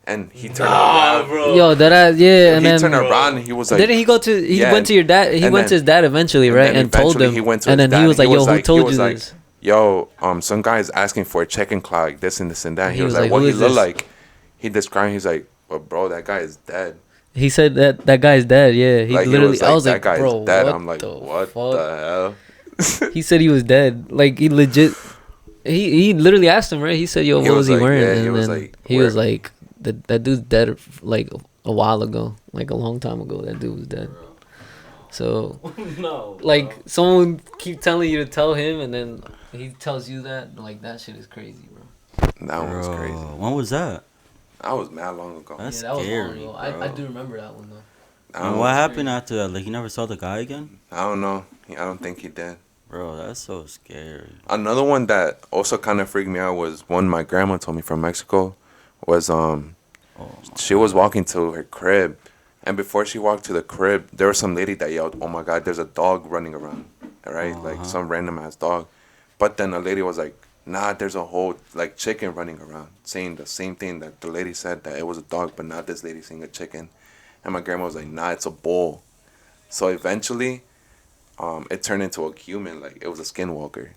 and he turned around. bro. Yo, that ass, yeah, and he then turned around and he was like, didn't he go to? He Yeah, went to your dad. He and went to then- his dad eventually, and right? then And told eventually him. he went to and his then dad he was like, and "Yo, who he told was you like, this?" "Yo, some guy is asking for a chicken clock, this and this and that." And He was like, "What "Who he is look this?" like?" He described. He's like, "Well, bro, that guy is dead." He said that guy's dead. Yeah, he Like literally. I was "That like, guy bro, is dead." what I'm like, the "What fuck? the hell?" He said he was dead. Like he legit. he literally asked him, right? He said, "Yo, He what was was he like, wearing?" yeah, he and was then like, he "Where?" was like, "That dude's dead like a while ago, like a long time ago. That dude was dead." So No. like someone keep telling you to tell him, and then he tells you that. Like that shit is crazy, bro. That one was crazy. When was that? That was mad long ago. That's yeah, that scary, was long ago. bro. I do remember that one though. And what happened after that? Like, you never saw the guy again? I don't know. I don't think he did. Bro, that's so scary. Another one that also kind of freaked me out was one my grandma told me from Mexico. Was she was walking to her crib, and before she walked to the crib, there was some lady that yelled, "Oh my God, there's a dog running around!" Right, like some random ass dog. But then a lady was like, "Nah, there's a whole like chicken running around," saying the same thing that the lady said, that it was a dog, but not this lady saying a chicken. And my grandma was like, "Nah, it's a bull." So eventually, it turned into a human, like it was a skinwalker.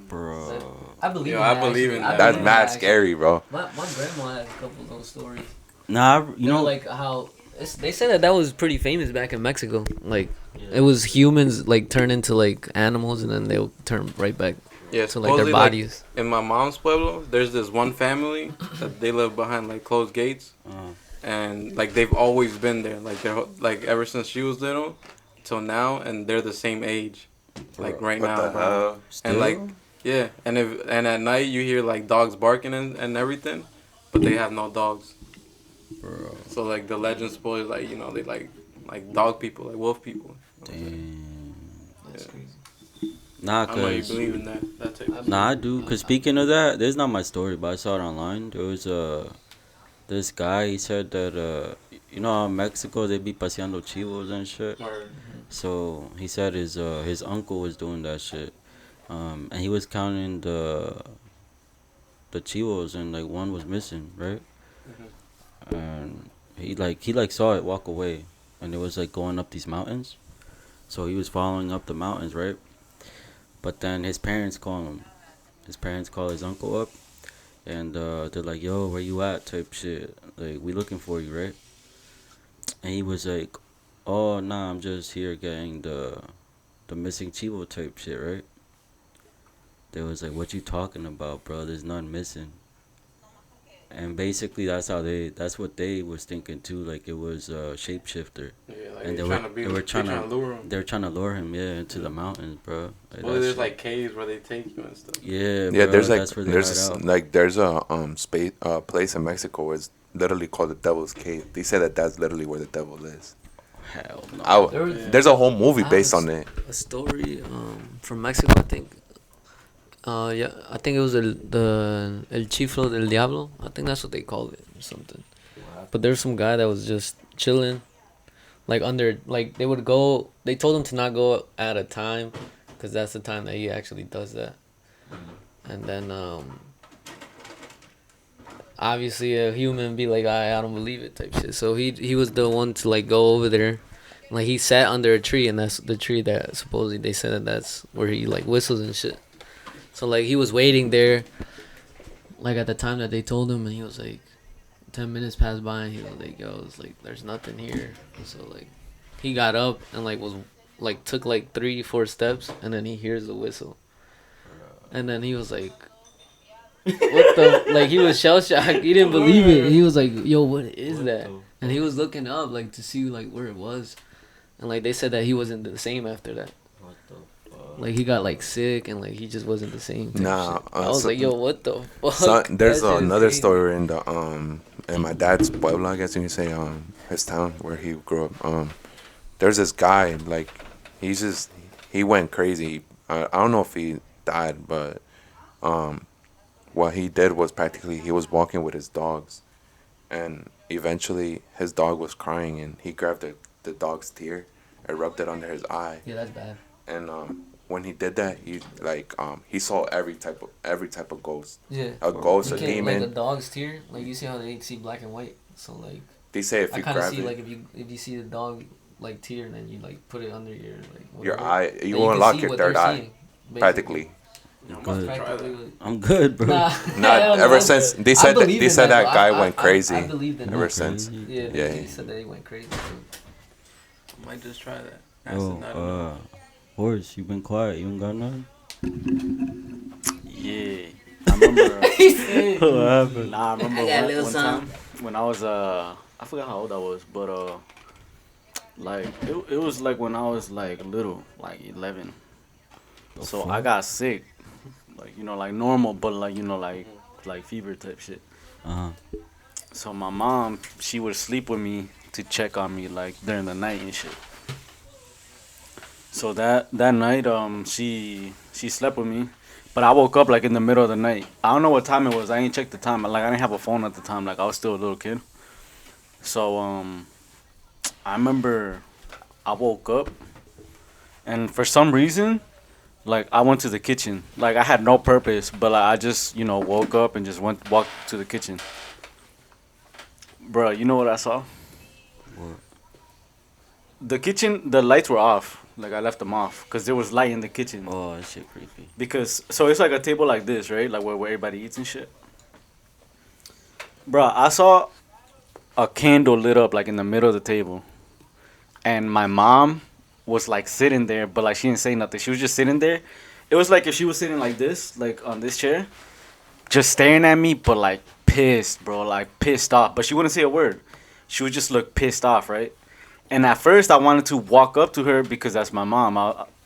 Bro. I believe. Yo, in I that, believe actually. in I that. That's believe in mad that, actually. scary, bro. My grandma had a couple of those stories. Nah, you know, like how they said that was pretty famous back in Mexico. Like it was humans like turn into like animals, and then they'll turn right back Yeah, to like their supposedly, bodies. in my mom's pueblo, there's this one family that they live behind like closed gates, and like they've always been there, like they're like ever since she was little, till now, and they're the same age, like right What now, the bro. hell? And like yeah, and at night you hear like dogs barking and everything, but they have no dogs. bro. So like the legend spoils like they like dog people, like wolf people. Damn. That's crazy. Nah, I don't know you cause believe in that type of nah, I do. Cause speaking of that, this is not my story, but I saw it online. There was this guy. He said that you know how in Mexico they be paseando chivos and shit. Or, So he said his uncle was doing that shit, and he was counting the chivos, and like one was missing, right? And he saw it walk away, and it was like going up these mountains. So he was following up the mountains, right? But then his parents call him. His parents call his uncle up, and they're like, "Yo, where you at?" Type shit. Like, we looking for you, right? And he was like, "Oh, nah, I'm just here getting the missing chivo type shit, right?" They was like, "What you talking about, bro? There's none missing." And basically, that's what they was thinking too. Like, it was a shapeshifter, yeah, like and they were trying to lure them. they were trying to lure him, into the mountains, bro. Like, Well, that there's shit- like caves where they take you and stuff. yeah, Yeah, bro, there's like that's where they hide out. there's a space place in Mexico where it's literally called the Devil's Cave. They say that that's literally where the devil is. Hell no. There's a whole movie I based was- on it. A story from Mexico, I think. Yeah, I think it was the El Chiflo del Diablo. I think that's what they called it or something. But there's some guy that was just chilling, like under, like they would go. They told him to not go at a time, because that's the time that he actually does that. And then obviously a human be like, I don't believe it type shit. So he was the one to like go over there. Like he sat under a tree, and that's the tree that supposedly they said that that's where he like whistles and shit. So like he was waiting there, like at the time that they told him, and he was like, 10 minutes passed by, and he was like, yo, it's like there's nothing here. And so like he got up and like was like took like 3-4 steps, and then he hears the whistle, and then he was like, what the, like he was shell shocked. He didn't believe it. He was like, yo, what is that? And he was looking up like to see like where it was, and like they said that he wasn't the same after that. What the fuck? Like he got like sick, and like he just wasn't the same. type Nah, shit. I was so- like, yo, what the fuck? There's That shit is another crazy. story in the in my dad's pueblo, I guess you can say, his town where he grew up. There's this guy, like he went crazy. I don't know if he died, but what he did was practically he was walking with his dogs, and eventually his dog was crying, and he grabbed the dog's tear and rubbed it under his eye. Yeah, that's bad. And when he did that, he saw every type of ghost. Yeah. A ghost, a You can't, demon. like a dog's tear, like you see how they see black and white. So like They say if I you kind of grab see it, like if you see the dog like tear, and then you like put it under your like your whatever, eye, then you can unlock see your what third they're eye, seeing, basically. practically. Good. Practically, like- I'm good, bro. Nah, Not hell no. ever since they I said that believe they in said that though. guy I went crazy. I believed in Ever that. since. Yeah, Yeah. he said that he went crazy. Too. I might just try that. Yo, Horse, you been quiet. You ain't got nothing? Yeah. I remember. What happened? Nah, I remember I got a one, little one time when I was I forgot how old I was, but like it was like when I was like little, like 11. The So fuck? I got sick, like like normal, but like like fever type shit. Uh-huh. So my mom, she would sleep with me to check on me like during the night and shit. So that night, she slept with me, but I woke up like in the middle of the night. I don't know what time it was. I ain't checked the time. Like I didn't have a phone at the time. Like I was still a little kid. So I remember I woke up, and for some reason, like I went to the kitchen. Like I had no purpose, but like, I just woke up and just walked to the kitchen. Bro, you know what I saw? What? The kitchen, the lights were off. Like I left them off because there was light in the kitchen. Oh, that shit creepy. Because so it's like a table like this, right? Like where everybody eats and shit. Bro, I saw a candle lit up like in the middle of the table, and my mom was like sitting there, but like she didn't say nothing. She was just sitting there. It was like if she was sitting like this, like on this chair, just staring at me, but like pissed, bro, like pissed off. But she wouldn't say a word. She would just look pissed off, right? And at first, I wanted to walk up to her because that's my mom.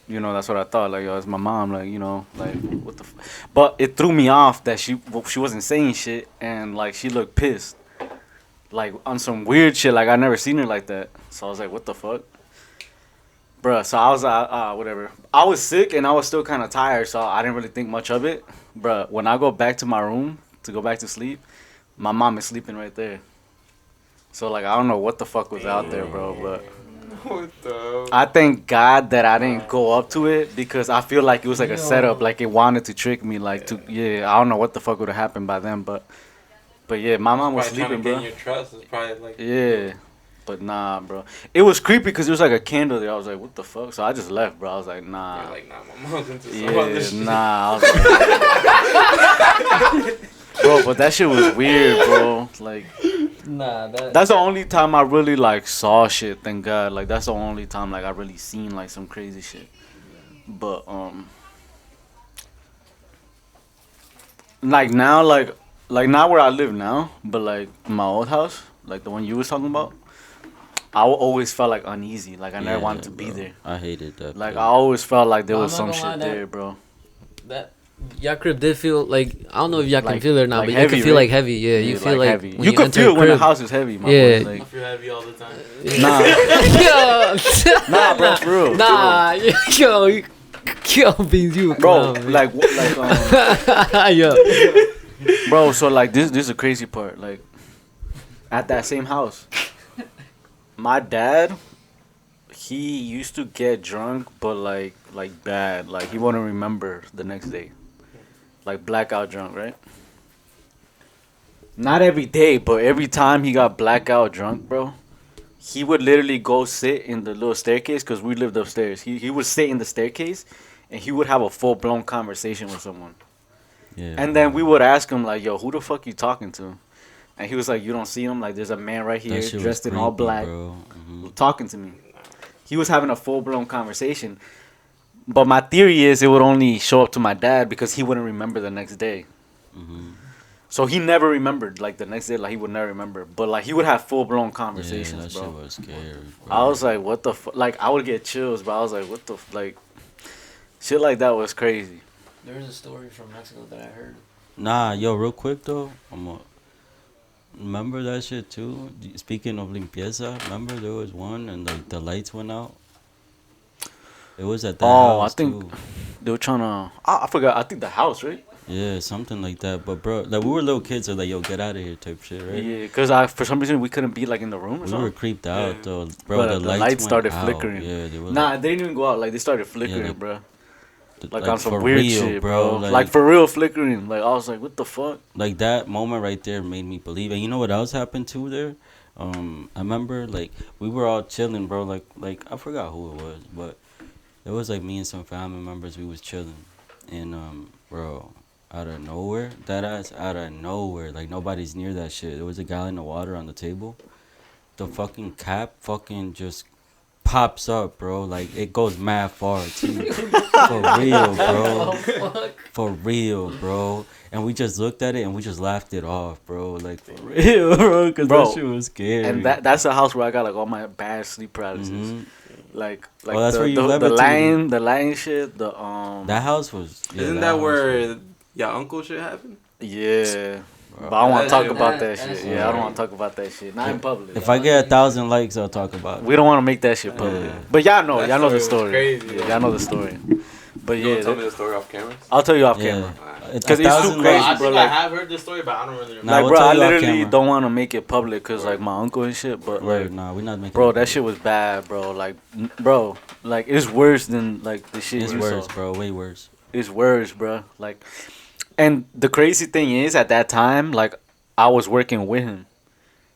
That's what I thought. Like, yo, it's my mom. Like, like what the. But it threw me off that she wasn't saying shit, and like she looked pissed, like on some weird shit. Like I never seen her like that. So I was like, what the fuck, bruh. So I was whatever. I was sick and I was still kind of tired, so I didn't really think much of it, bruh. When I go back to my room to go back to sleep, my mom is sleeping right there. So like I don't know what the fuck was out there, bro, but What the? I thank God that I didn't go up to it because I feel like it was like a setup, like it wanted to trick me, like I don't know what the fuck would have happened by then, but yeah, my mom was Probably trying sleeping, to bro. gain your trust. It's probably like Yeah, but nah, bro, it was creepy because there was like a candle there. I was like, what the fuck? So I just left, bro. I was like, nah. You're like, nah, my mom's into some other Yeah, shit. nah. I was like, bro, but that shit was weird, bro. Like. Nah, That's the only time I really like saw shit. Thank God. Like that's the only time like I really seen like some crazy shit. But like now, like not where I live now, but like my old house, like the one you was talking about, I always felt like uneasy. Like I never wanted to be bro. there. I hated that. Like place. I always felt like there No, was I'm not some gonna shit lie, there, bro. that y'all crib did feel like, I don't know if y'all can Like- feel it or not, like but you heavy, can feel right? like heavy. Yeah, you feel like heavy. when You could enter feel a it when the crib. house is heavy, my Yeah. boy. I Like, feel heavy all the time. nah, Yo, nah, bro, for real. nah, yo, Beans, you a Bro, clown, man. like yo, bro, so like this is a crazy part. Like at that same house, my dad, he used to get drunk, but like bad. Like he wouldn't remember the next day. Like blackout drunk, right? Not every day, but every time he got blackout drunk, bro, he would literally go sit in the little staircase because we lived upstairs. He would sit in the staircase, and he would have a full blown conversation with someone. Yeah. And then we would ask him like, "Yo, who the fuck you talking to?" And he was like, "You don't see him? Like, there's a man right here That shit dressed was in all creepy, black, bro. Mhm. talking to me." He was having a full blown conversation. But my theory is it would only show up to my dad because he wouldn't remember the next day. Mhm. So he never remembered like the next day. Like he would never remember. But like he would have full blown Yeah, conversations, that bro. shit was scary, bro. I was like, what the fuck? Like I would get chills, bro. I was like, what the like, shit like that was crazy. there's a story from Mexico that I heard. Nah, yo, real quick though, remember that shit too? Speaking of limpieza, remember there was one and like the lights went out. It was at that Oh, house I think too. they were trying to. I forgot. I think the house, right? Yeah, something like that. But bro, like we were little kids, so like, yo, get out of here, type shit, right? Yeah, because I for some reason we couldn't be like in the room or We were something. creeped out Yeah. though, bro. But The the lights, lights went started out. flickering. Yeah, they were Nah, they didn't even go out. Like they started flickering, like, bro. th- Like on some for weird real, shit, bro. Like, Like for real flickering. Like I was like, what the fuck? like that moment right there made me believe. And you know what else happened too there? I remember like we were all chilling, bro. Like I forgot who it was, but it was like me and some family members. We was chilling, and bro, out of nowhere, that ass out of nowhere, like nobody's near that shit. There was a gallon of water on the table. The fucking cap fucking just pops up, bro. Like it goes mad far too. For real, bro. For real, bro. And we just looked at it and we just laughed it off, bro. Like for real, bro. Cause Bro, that shit was scary. And that's the house where I got like all my bad sleep paralysis. Mhm. Like Oh, that's the, where you the levitated. the lion shit. That house was. Yeah, Isn't that that house where was- your uncle shit happened? Yeah. Bro. But I don't want That to talk shit- about that that shit. shit Yeah, I don't was want to talk about that shit. Not in public. If I get 1,000 likes, I'll talk about it. We don't want to make that shit public. Yeah. But y'all know the That story. story was crazy. Yeah, y'all know the story. But You yeah, wanna tell me the story off camera? I'll tell you off Yeah. camera. It's 'Cause it's too 1,000 crazy, likes. I bro, think like- I have heard this story, but I don't really remember. Nah, Like, we'll bro, tell I you off literally camera. don't want to make it public because, like, my uncle and shit. But, Word, like, nah, we're not making bro, it that public. shit was bad, bro. Like, bro, like, it's worse than, like, the shit It's you worse, saw. bro. Way worse. It's worse, bro. Like, and the crazy thing is, at that time, like, I was working with him.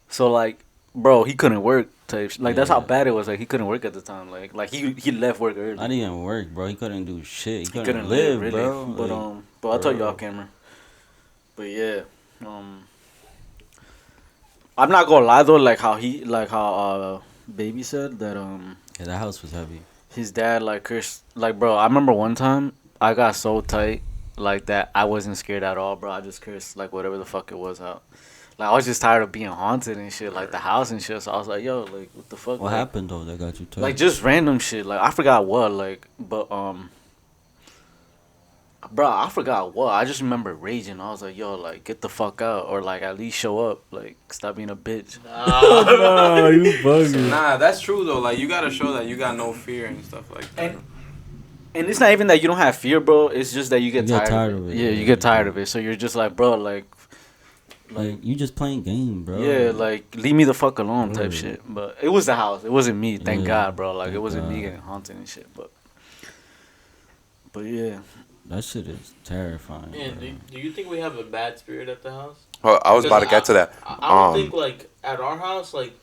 So, like, bro, he couldn't work. Type. Like, that's how Yeah. bad it was. Like, he couldn't work at the time. Like he left work early. Not even work, bro. He couldn't do shit. He He couldn't live, really. bro. But Like, but I'll tell you bro. off camera. But yeah, I'm not gonna lie though. Like how baby said that yeah, that house was heavy. his dad like cursed. Like, bro, I remember one time I got so tight like that I wasn't scared at all, bro. I just cursed like whatever the fuck it was out. Like, I was just tired of being haunted and shit, like the house and shit. So I was like, yo, like, what the fuck? What like, happened though that got you tight? like just random shit. Like, I forgot what. Like, but bro, I forgot what. I just remember raging. I was like, yo, like, get the fuck out, or like at least show up. Like, stop being a bitch. Nah, you bugging. Nah, that's true though. Like you gotta show that you got no fear and stuff like that. And it's not even that you don't have fear, bro. It's just that you get, You get tired of it. Yeah, you get tired of it. So you're just like, bro, like you just playing game, bro. yeah, like leave me the fuck alone type Word. shit. But it was the house. It wasn't me. Thank Yeah, God, bro. Like, it thank wasn't me God. getting haunted and shit. But yeah. That shit is terrifying. And bro. do you think we have a bad spirit at the house? Oh, I was about to get to that. I don't think like at our house like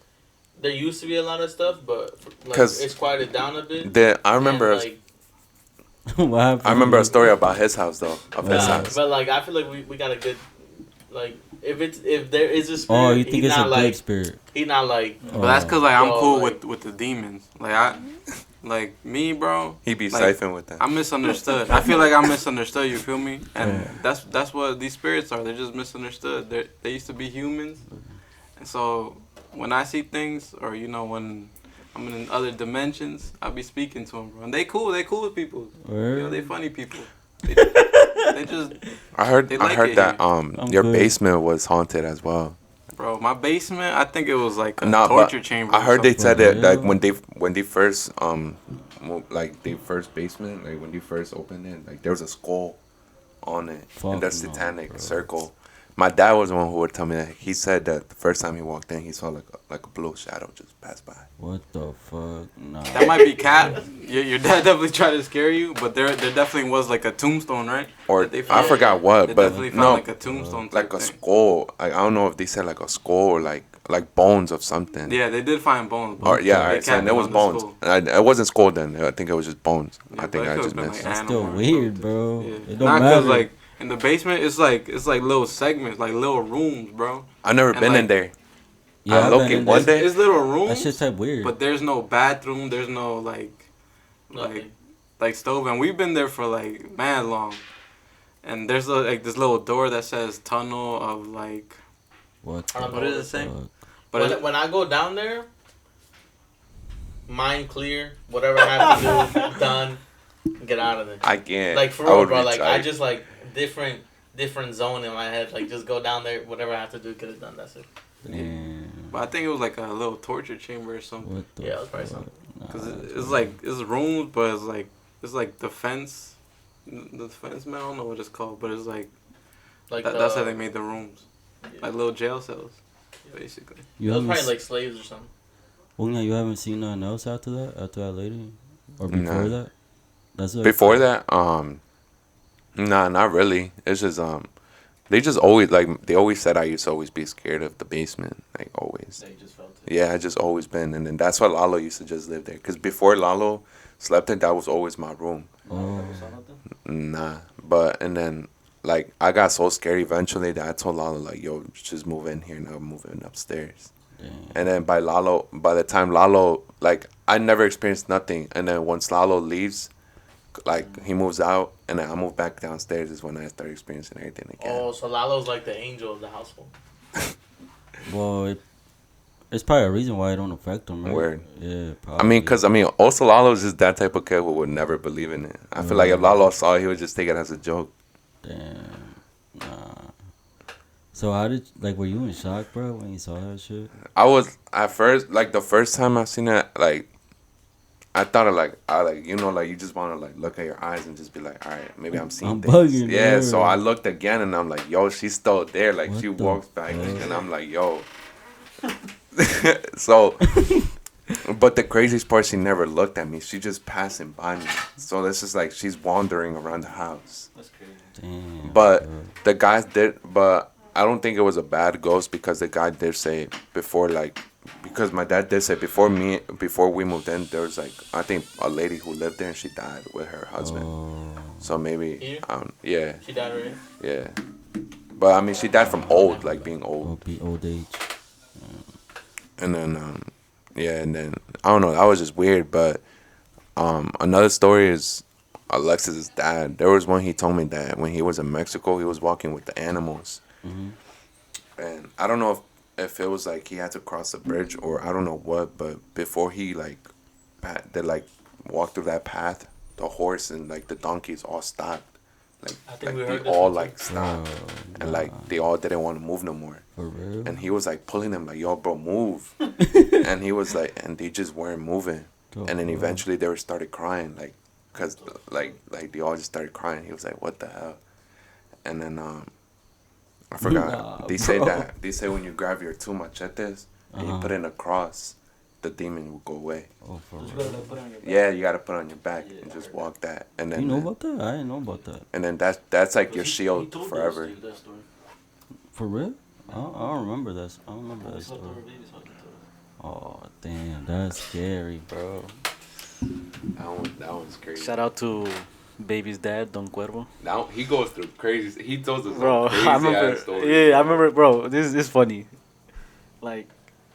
there used to be a lot of stuff, but like 'Cause it's quieted down a bit. I remember. And, like, What happened? I remember a story about his house though. Of his nah, house. but like I feel like we got a good like if there is a spirit. Oh, you think he's it's a not, good like, spirit? He's not like But that's cause like I'm Bro, cool like- with the demons. Like I, like me, bro. He be like, siphoning with that. I'm misunderstood. I feel like I'm misunderstood. You feel me? And that's what these spirits are. They're just misunderstood. They used to be humans, and so when I see things, or you know, when I'm in other dimensions, I be speaking to them, bro. And they cool. They cool with people. You know, they funny people. They just, I heard they like it that here. I'm your good. basement was haunted as well. bro. My basement. I think it was like a Nah, torture but chamber. I or heard they something. said that like Yeah. when they first like their first basement, like when they first opened it, like there was a skull on it Fuck in the no, satanic bro. circle. My dad was the one who would tell me that. He said that the first time he walked in, he saw like a blue shadow just pass by. What the fuck? Nah. That might be cat. Your dad definitely tried to scare you, but there definitely was like a tombstone, right? Or That they I found. forgot what, They but definitely found no, like a tombstone. like type a thing. skull. I don't know if they said like a skull or like bones of something. Yeah, they did find bones. Or yeah, They alright, so kept it was on the bones. skull. It wasn't skull then. I think it was just bones. Yeah, I but think it I could've just been, missed. like, That's still animal or weird, something. bro. Yeah. It don't Nah, matter. cause like in the basement, it's like little segments, like little rooms, bro. I never And, been in like, there. yeah, I I've look been in in one there. day. It's little That rooms, shit's type weird. but there's no bathroom. There's no nothing. like stove, and we've been there for like mad long. And there's like this little door that says tunnel of like, What? I don't know the what does it say? fuck? but when I go down there, mind clear, whatever I have to do, done, get out of there. I can't. Like for I real, would bro. be Like I tight. just like different zone in my head. Like just go down there, whatever I have to do, get it done. That's it. Damn. but I think it was like a little torture chamber or something. What the Yeah, it was probably fuck? something. Nah, Cause that's it's like it's rooms, but it's like the fence, the fence man. I don't know what it's called, but it's like Like that's how they made the rooms, Yeah. like little jail cells, basically. You It was haven't, probably s- like slaves or something. well, yeah, you haven't seen nothing else after that lady, or before Nah. that. That's it. Before that, nah, not really. It's just they just always they always said I used to always be scared of the basement, like always. They just felt it. Yeah, I just always been, and then that's why Lalo used to just live there. Cause before Lalo slept in, that was always my room. Oh, Nah, but and then like I got so scared eventually that I told Lalo like, yo, just move in here now, I'm moving upstairs. And then by the time Lalo, like, I never experienced nothing. And then once Lalo leaves, like, he moves out, and then I move back downstairs is when I start experiencing everything again. Oh, so Lalo's like the angel of the household. Well, it's probably a reason why it don't affect him, right? Word. Yeah, I mean, because, also Lalo's just that type of kid who would never believe in it. I feel like if Lalo saw it, he would just take it as a joke. Damn. Nah. So how were you in shock, bro, when you saw that shit? I was, at first, like, the first time I seen it, like, I thought of, like, you just want to, like, look at your eyes and just be like, all right, maybe I'm seeing things. Bugging, yeah, so I looked again, and I'm like, yo, she's still there. Like, What she the walks back, fuck? and I'm like, yo. So, but the craziest part, she never looked at me. She just passing by me. So this is like she's wandering around the house. That's crazy. Damn. But bro. the guys did, but I don't think it was a bad ghost because the guy did say before, like, because my dad did say before we moved in, there was, like, I think a lady who lived there and she died with her husband. Oh. So maybe, Here? yeah, She died already? yeah. But I mean, she died from old, like being Or old. be old age. And then, yeah, and then, I don't know, that was just weird. But another story is Alexis's dad. There was one he told me that when he was in Mexico, he was walking with the animals. Mm-hmm. And I don't know if it was like he had to cross the bridge or I don't know what, but before he, like, walked through that path, the horse and, like, the donkeys all stopped. I think we Like heard they this all, one, too. like, stopped. Oh, And, like, they all didn't want to move no more. For real? And he was, like, pulling them, like, yo, bro, move. And he was, like, and they just weren't moving. And then eventually they started crying, like, because, like they all just started crying. He was like, what the hell? And then, I forgot. Nah, they say when you grab your two machetes and you Uh-huh. put it in a cross, the demon will go away. Oh, for You real? gotta put it on your back. Yeah, you got to put it on your back Yeah, and just I walk that. And then, You know about that? I didn't know about that. and then that's like your He shield told us, forever. dude, that story. For real? I don't remember that. I don't remember We that saw story. the babies fucking told us. Oh, damn. That's scary, bro. That one's crazy. Shout out to baby's dad, Don Cuervo. Now he goes through crazy. He tells us Bro, crazy I remember. ass stories. Yeah, I remember, bro. This is funny. Like,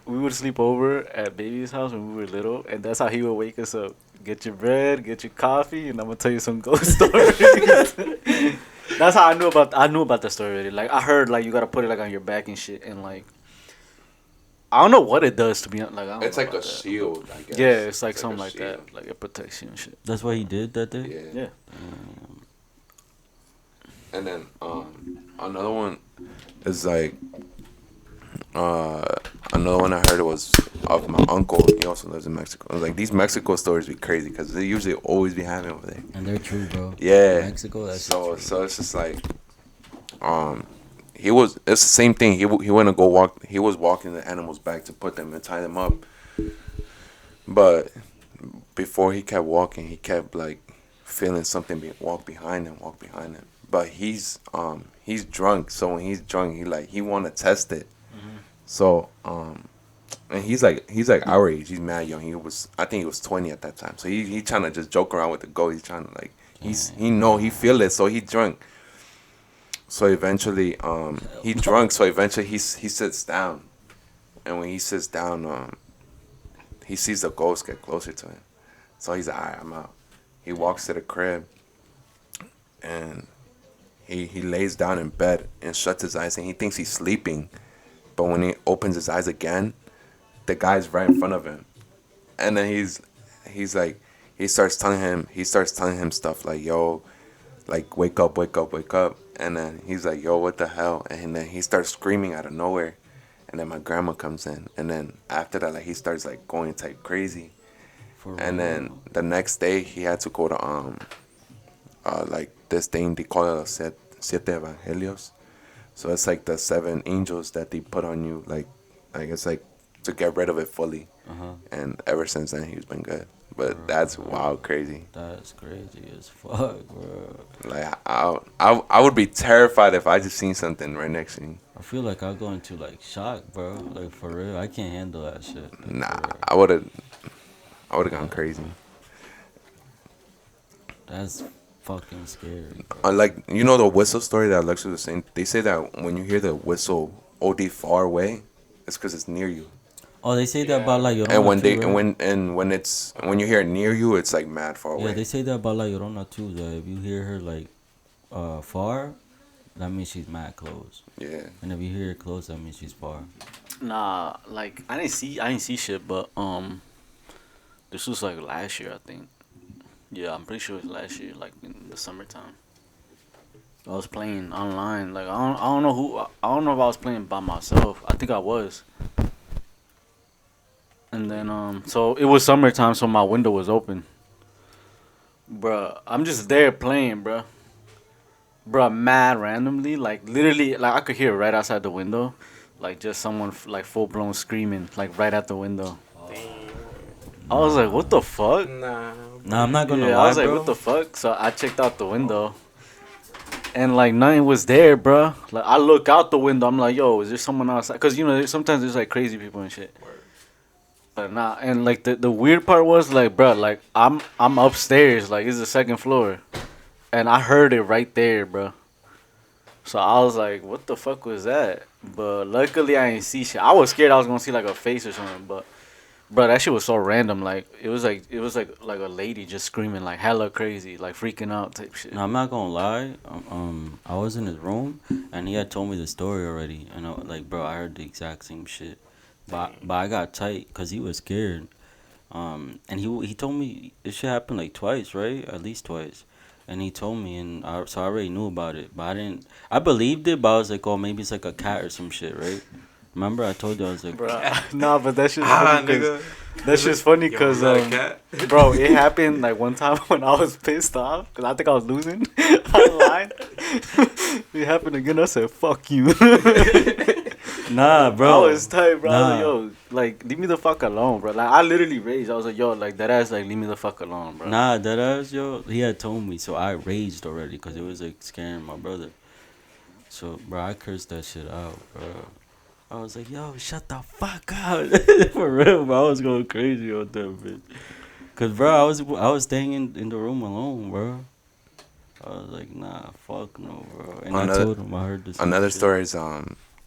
we would sleep over at baby's house when we were little, and that's how he would wake us up. Get your bread, get your coffee, and I'm gonna tell you some ghost stories. That's how I knew about the story already. Like, I heard, like, you gotta put it, like, on your back and shit, and, like, I don't know what it does to be like. I don't It's know like a about that. shield, I guess. Yeah, it's like a something like shield. that. Like, it protects you and shit. That's what he did that day? Yeah. Yeah. And then another one is like another one I heard was of my uncle. He also lives in Mexico. I was like, these Mexico stories be crazy because they usually always be happening over there. And they're true, bro. Yeah. Mexico, that's So true. so it's just like it's the same thing. He went to go walk. He was walking the animals back to put them and tie them up. But before he kept walking, he kept like feeling something walk behind him. But he's drunk. So when he's drunk, he want to test it. Mm-hmm. So and he's like our age. He's mad young. I think he was 20 at that time. So he trying to just joke around with the goat. He's trying to like he feel it. So he drunk. So eventually he drunk. So eventually he sits down, and when he sits down he sees the ghost get closer to him. So he's like, all right, I'm out. He walks to the crib, and he lays down in bed and shuts his eyes, and he thinks he's sleeping. But when he opens his eyes again, the guy's right in front of him. And then he's like, he starts telling him stuff like, yo, like, wake up. And then he's like, yo, what the hell? And then he starts screaming out of nowhere. And then my grandma comes in. And then after that, like, he starts like going type crazy. And then the next day he had to go to like this thing they call it siete evangelios. So it's like the 7 angels that they put on you, like it's like to get rid of it fully. And ever since then he's been good. But that's wild crazy. That's crazy as fuck, bro. Like I would be terrified if I just seen something right next to me. I feel like I'll go into like shock, bro. Like for real, I can't handle that shit. Like, Nah, for real. I would have gone crazy. That's fucking scary, bro. Like, you know the whistle story that Alexis was saying? They say that when you hear the whistle OD far away, it's because it's near you. Oh, they say that about La Llorona And when too, they right? when you hear it near you, it's like mad far Yeah, away. they say that about La Llorona too. That if you hear her like far, that means she's mad close. Yeah. And if you hear her close, that means she's far. Nah, like I didn't see shit, but this was like last year, I think. Yeah, I'm pretty sure it was last year, like in the summertime. I was playing online. Like I don't know who. I don't know if I was playing by myself. I think I was. And then so it was summertime, so my window was open. Bruh, I'm just there playing, bruh. Bruh, mad randomly, like literally, like I could hear it right outside the window, like just someone like full blown screaming, like right at the window. I was like, what the fuck? Nah. Nah, I'm not gonna Yeah, I lie, was like, bro. what the fuck? So I checked out the window, and like nothing was there, bruh. Like I look out the window, I'm like, yo, is there someone outside? Cause you know sometimes there's like crazy people and shit. But nah, and like the weird part was like, bruh, like I'm upstairs, like it's the second floor, and I heard it right there, bruh. So I was like, what the fuck was that? But luckily I didn't see shit. I was scared I was gonna see like a face or something, but bro, that shit was so random. Like it was like a lady just screaming like hella crazy, like freaking out type shit. Now I'm not gonna lie. I was in his room and he had told me the story already, and like, bro, I heard the exact same shit, but I got tight because he was scared. And he told me this shit happened like twice, right? At least twice. And he told me, and so I already knew about it, but I didn't. I believed it, but I was like, oh, maybe it's like a cat or some shit, right? Remember, I told you I was like, Bro, nah, but that shit's Ah, funny. nigga. That shit's funny Yo, because is that a cat? bro, it happened like one time when I was pissed off because I think I was losing online. It happened again. I said, "Fuck you." nah, bro. I was tight, bro. I was Nah. like, yo, like, leave me the fuck alone, bro. Like, I literally raged. I was like, yo, like, that ass, like, leave me the fuck alone, bro. Nah, that ass, yo. He had told me, so I raged already because it was like scaring my brother. So, bro, I cursed that shit out, bro. I was like, yo, shut the fuck up. For real, bro. I was going crazy on that bitch. Cause, bro, I was staying in the room alone, bro. I was like, nah, fuck no, bro. And I told him I heard this. Another shit. story is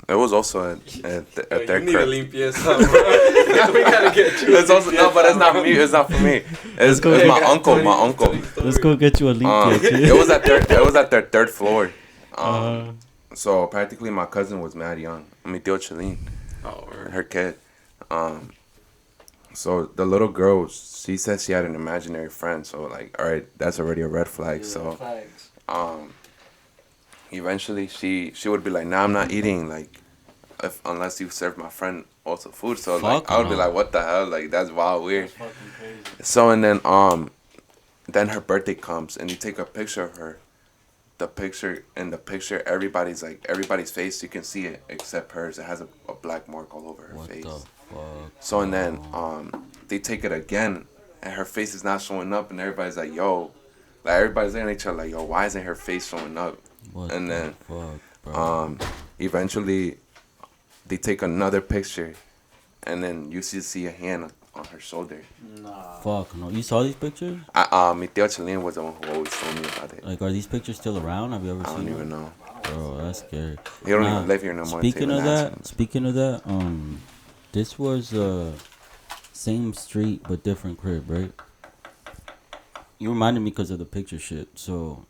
it was also at Yo, their you need to crib. limpieza, bro. We gotta get you. It's also no, but it's not me. It's not for me. It's my uncle. My uncle. Let's go get you a link. It was at their third floor. Uh-huh. So practically my cousin was mad young. Mi tío Chelín, Oh, her kid. So the little girl, she said she had an imaginary friend. So like, all right, that's already a red flag. So eventually she would be like, nah, I'm not eating, like, unless you serve my friend also food. So like, Fuck I would be no. like, what the hell, like, that's wild weird. So and then her birthday comes and you take a picture of her. The picture, everybody's face, you can see it except hers. It has a black mark all over her What face. the fuck? So and then they take it again and her face is not showing up and everybody's like, yo, like everybody's looking at each other like, yo, why isn't her face showing up? What And the then fuck, bro? eventually they take another picture and then you see a hand on her shoulder. Fuck no. You saw these pictures? Mi tío Chelín was the one who always told me about it. Like, are these pictures still around? Have you ever I seen don't them? even know. Bro, that's scary. He don't Nah, even live here no more. Speaking of that, this was same street but different crib, right? You reminded me because of the picture shit. So,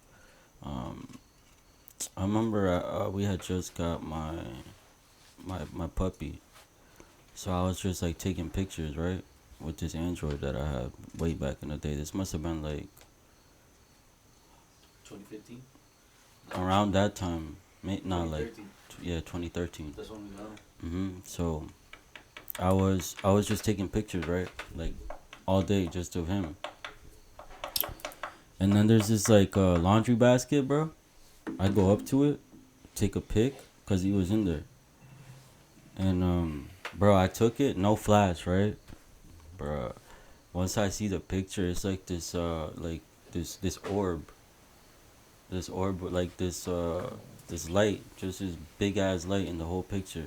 I remember we had just got my puppy, so I was just like taking pictures, right, with this Android that I had way back in the day. This must have been like 2015. around that time, not like 2013. That's when we got. So I was just taking pictures, right, like all day just of him. And then there's this like laundry basket, bro. I go up to it, take a pic, cause he was in there. And bro, I took it, no flash, right, bro. Once I see the picture, it's like this this orb with like this light, just this big ass light in the whole picture.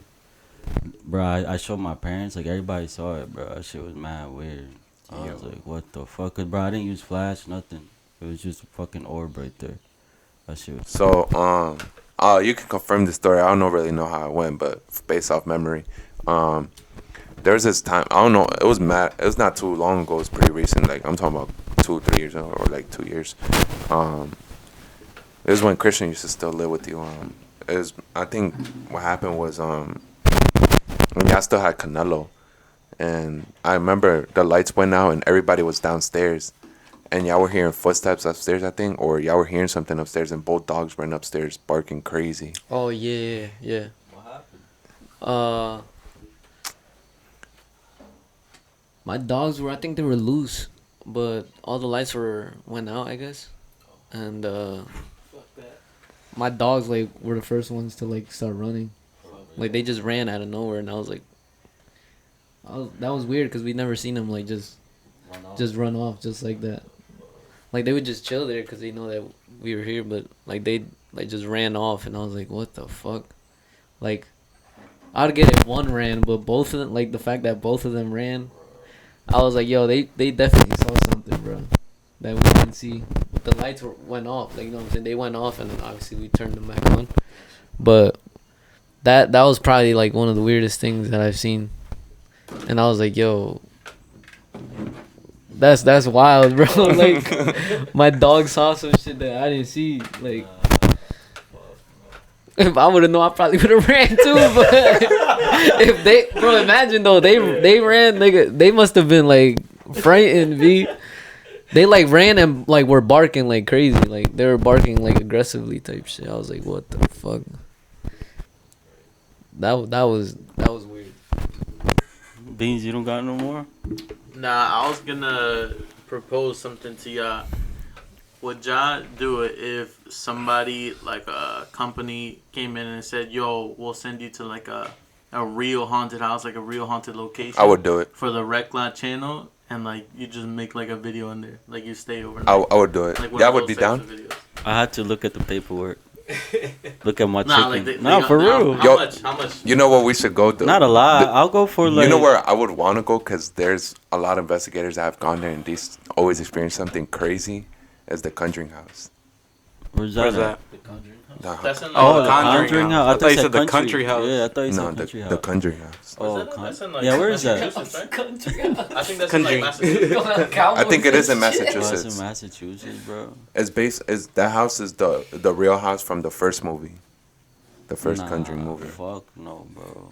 Bro, I showed my parents, like everybody saw it, bro. That shit was mad weird. I was like, what the fuck? 'Cause, bro, I didn't use flash, nothing. It was just a fucking orb right there. That shit was... So, you can confirm the story. I don't really know how it went, but based off memory, there was this time, I don't know, it was mad. It was not too long ago. It was pretty recent. Like I'm talking about 2-3 years ago, or like 2 years. It was when Christian used to still live with you. It was, I think what happened was when y'all still had Canelo, and I remember the lights went out and everybody was downstairs, and y'all were hearing footsteps upstairs, I think, or y'all were hearing something upstairs, and both dogs ran upstairs barking crazy. Oh yeah. What happened? My dogs were, I think they were loose, but all the lights went out, I guess, and my dogs like were the first ones to like start running, like they just ran out of nowhere, and I was like, that was weird because we never seen them like just run off just like that. Like they would just chill there because they know that we were here, but like they like just ran off, and I was like, what the fuck? Like I'd get it one ran, but both of them, like the fact that both of them ran, I was like, yo, they definitely saw something, bro, that we didn't see. But the lights went off, like, you know what I'm saying? They went off, and then obviously we turned them back on. But that was probably like one of the weirdest things that I've seen. And I was like, yo, that's wild, bro. Like my dog saw some shit that I didn't see. Like if I would have known, I probably would have ran too. But if bro, imagine though, they ran, nigga, they must have been like frightened, B. They like ran and like were barking like crazy, like they were barking like aggressively type shit. I was like, what the fuck? That was weird. Beans, you don't got no more? Nah, I was gonna propose something to y'all. Would y'all do it if somebody, like a company, came in and said, yo, we'll send you to like a real haunted house, like a real haunted location? I would do it. For the Rec Lot channel, and like you just make like a video in there. Like you stay overnight. I would do it. Like, Yeah, I would be down. I had to look at the paperwork. Look at my Nah, chicken. like For real. How much? You know what we should go to? Not a lot. I'll go for like... You know where I would want to go? Because there's a lot of investigators that have gone there and they always experience something crazy. Is the Conjuring House. Where's that? The Conjuring House? No. That's in, like, Oh, the the Conjuring House. I thought you said the country. country house. Yeah, I thought you said No, country house. the Conjuring House. Oh, That's in, like, yeah, where is that? Massachusetts, right? I think that's Conjuring. in like Massachusetts. I think it is in Oh, it's Massachusetts. in Massachusetts, bro. That house is the real house from the first movie. The first Conjuring movie. Fuck no, bro.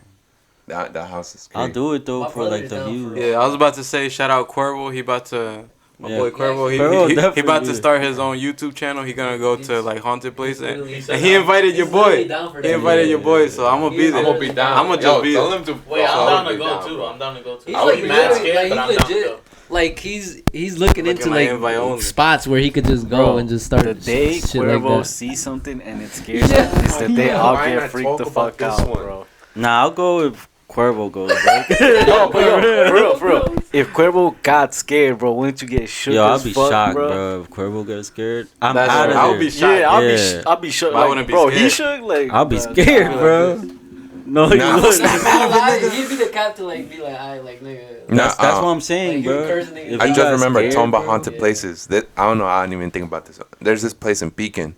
That house is scary. I'll do it though My for like brother's the down view. for it. Yeah, I was about to say shout out Cuervo. He about to my Yeah. boy Cuervo. Cuervo He about definitely. to start his own YouTube channel. He gonna go to like haunted places, He's and he invited your boy. He invited your boy, so I'm gonna be there. I'm gonna be down. I'm gonna just be there. him to. Wait, I'm down to go too. I'm down to go too. He's I would like be mad literally, scared, but like, I'm he's down to legit. go. Like he's looking Look into at my invite only. like spots where he could just go Bro, and just start the day shit Cuervo like that. sees something and it scares him is the day I'll get freaked the fuck out, bro. Nah, I'll go if Cuervo goes, bro. No, but yo, for real. If Cuervo got scared, bro, wouldn't you get shook Yo, I'll as be fuck, shocked, bro? bro. If Cuervo gets scared, I'm That's out right. of I there. would be shocked. Yeah, Yeah. I'll be shook. I Like, wouldn't be bro, he scared. shook. Like, I'll be scared, bro. No, he Nah. wouldn't. He'd be the cap to like be like, I like nigga. Nah, That's what I'm saying, Like, you bro. cursing niggas If I he just got remember scared, talking about bro, haunted places. That I don't know. I didn't even think about this. There's this place in Beacon.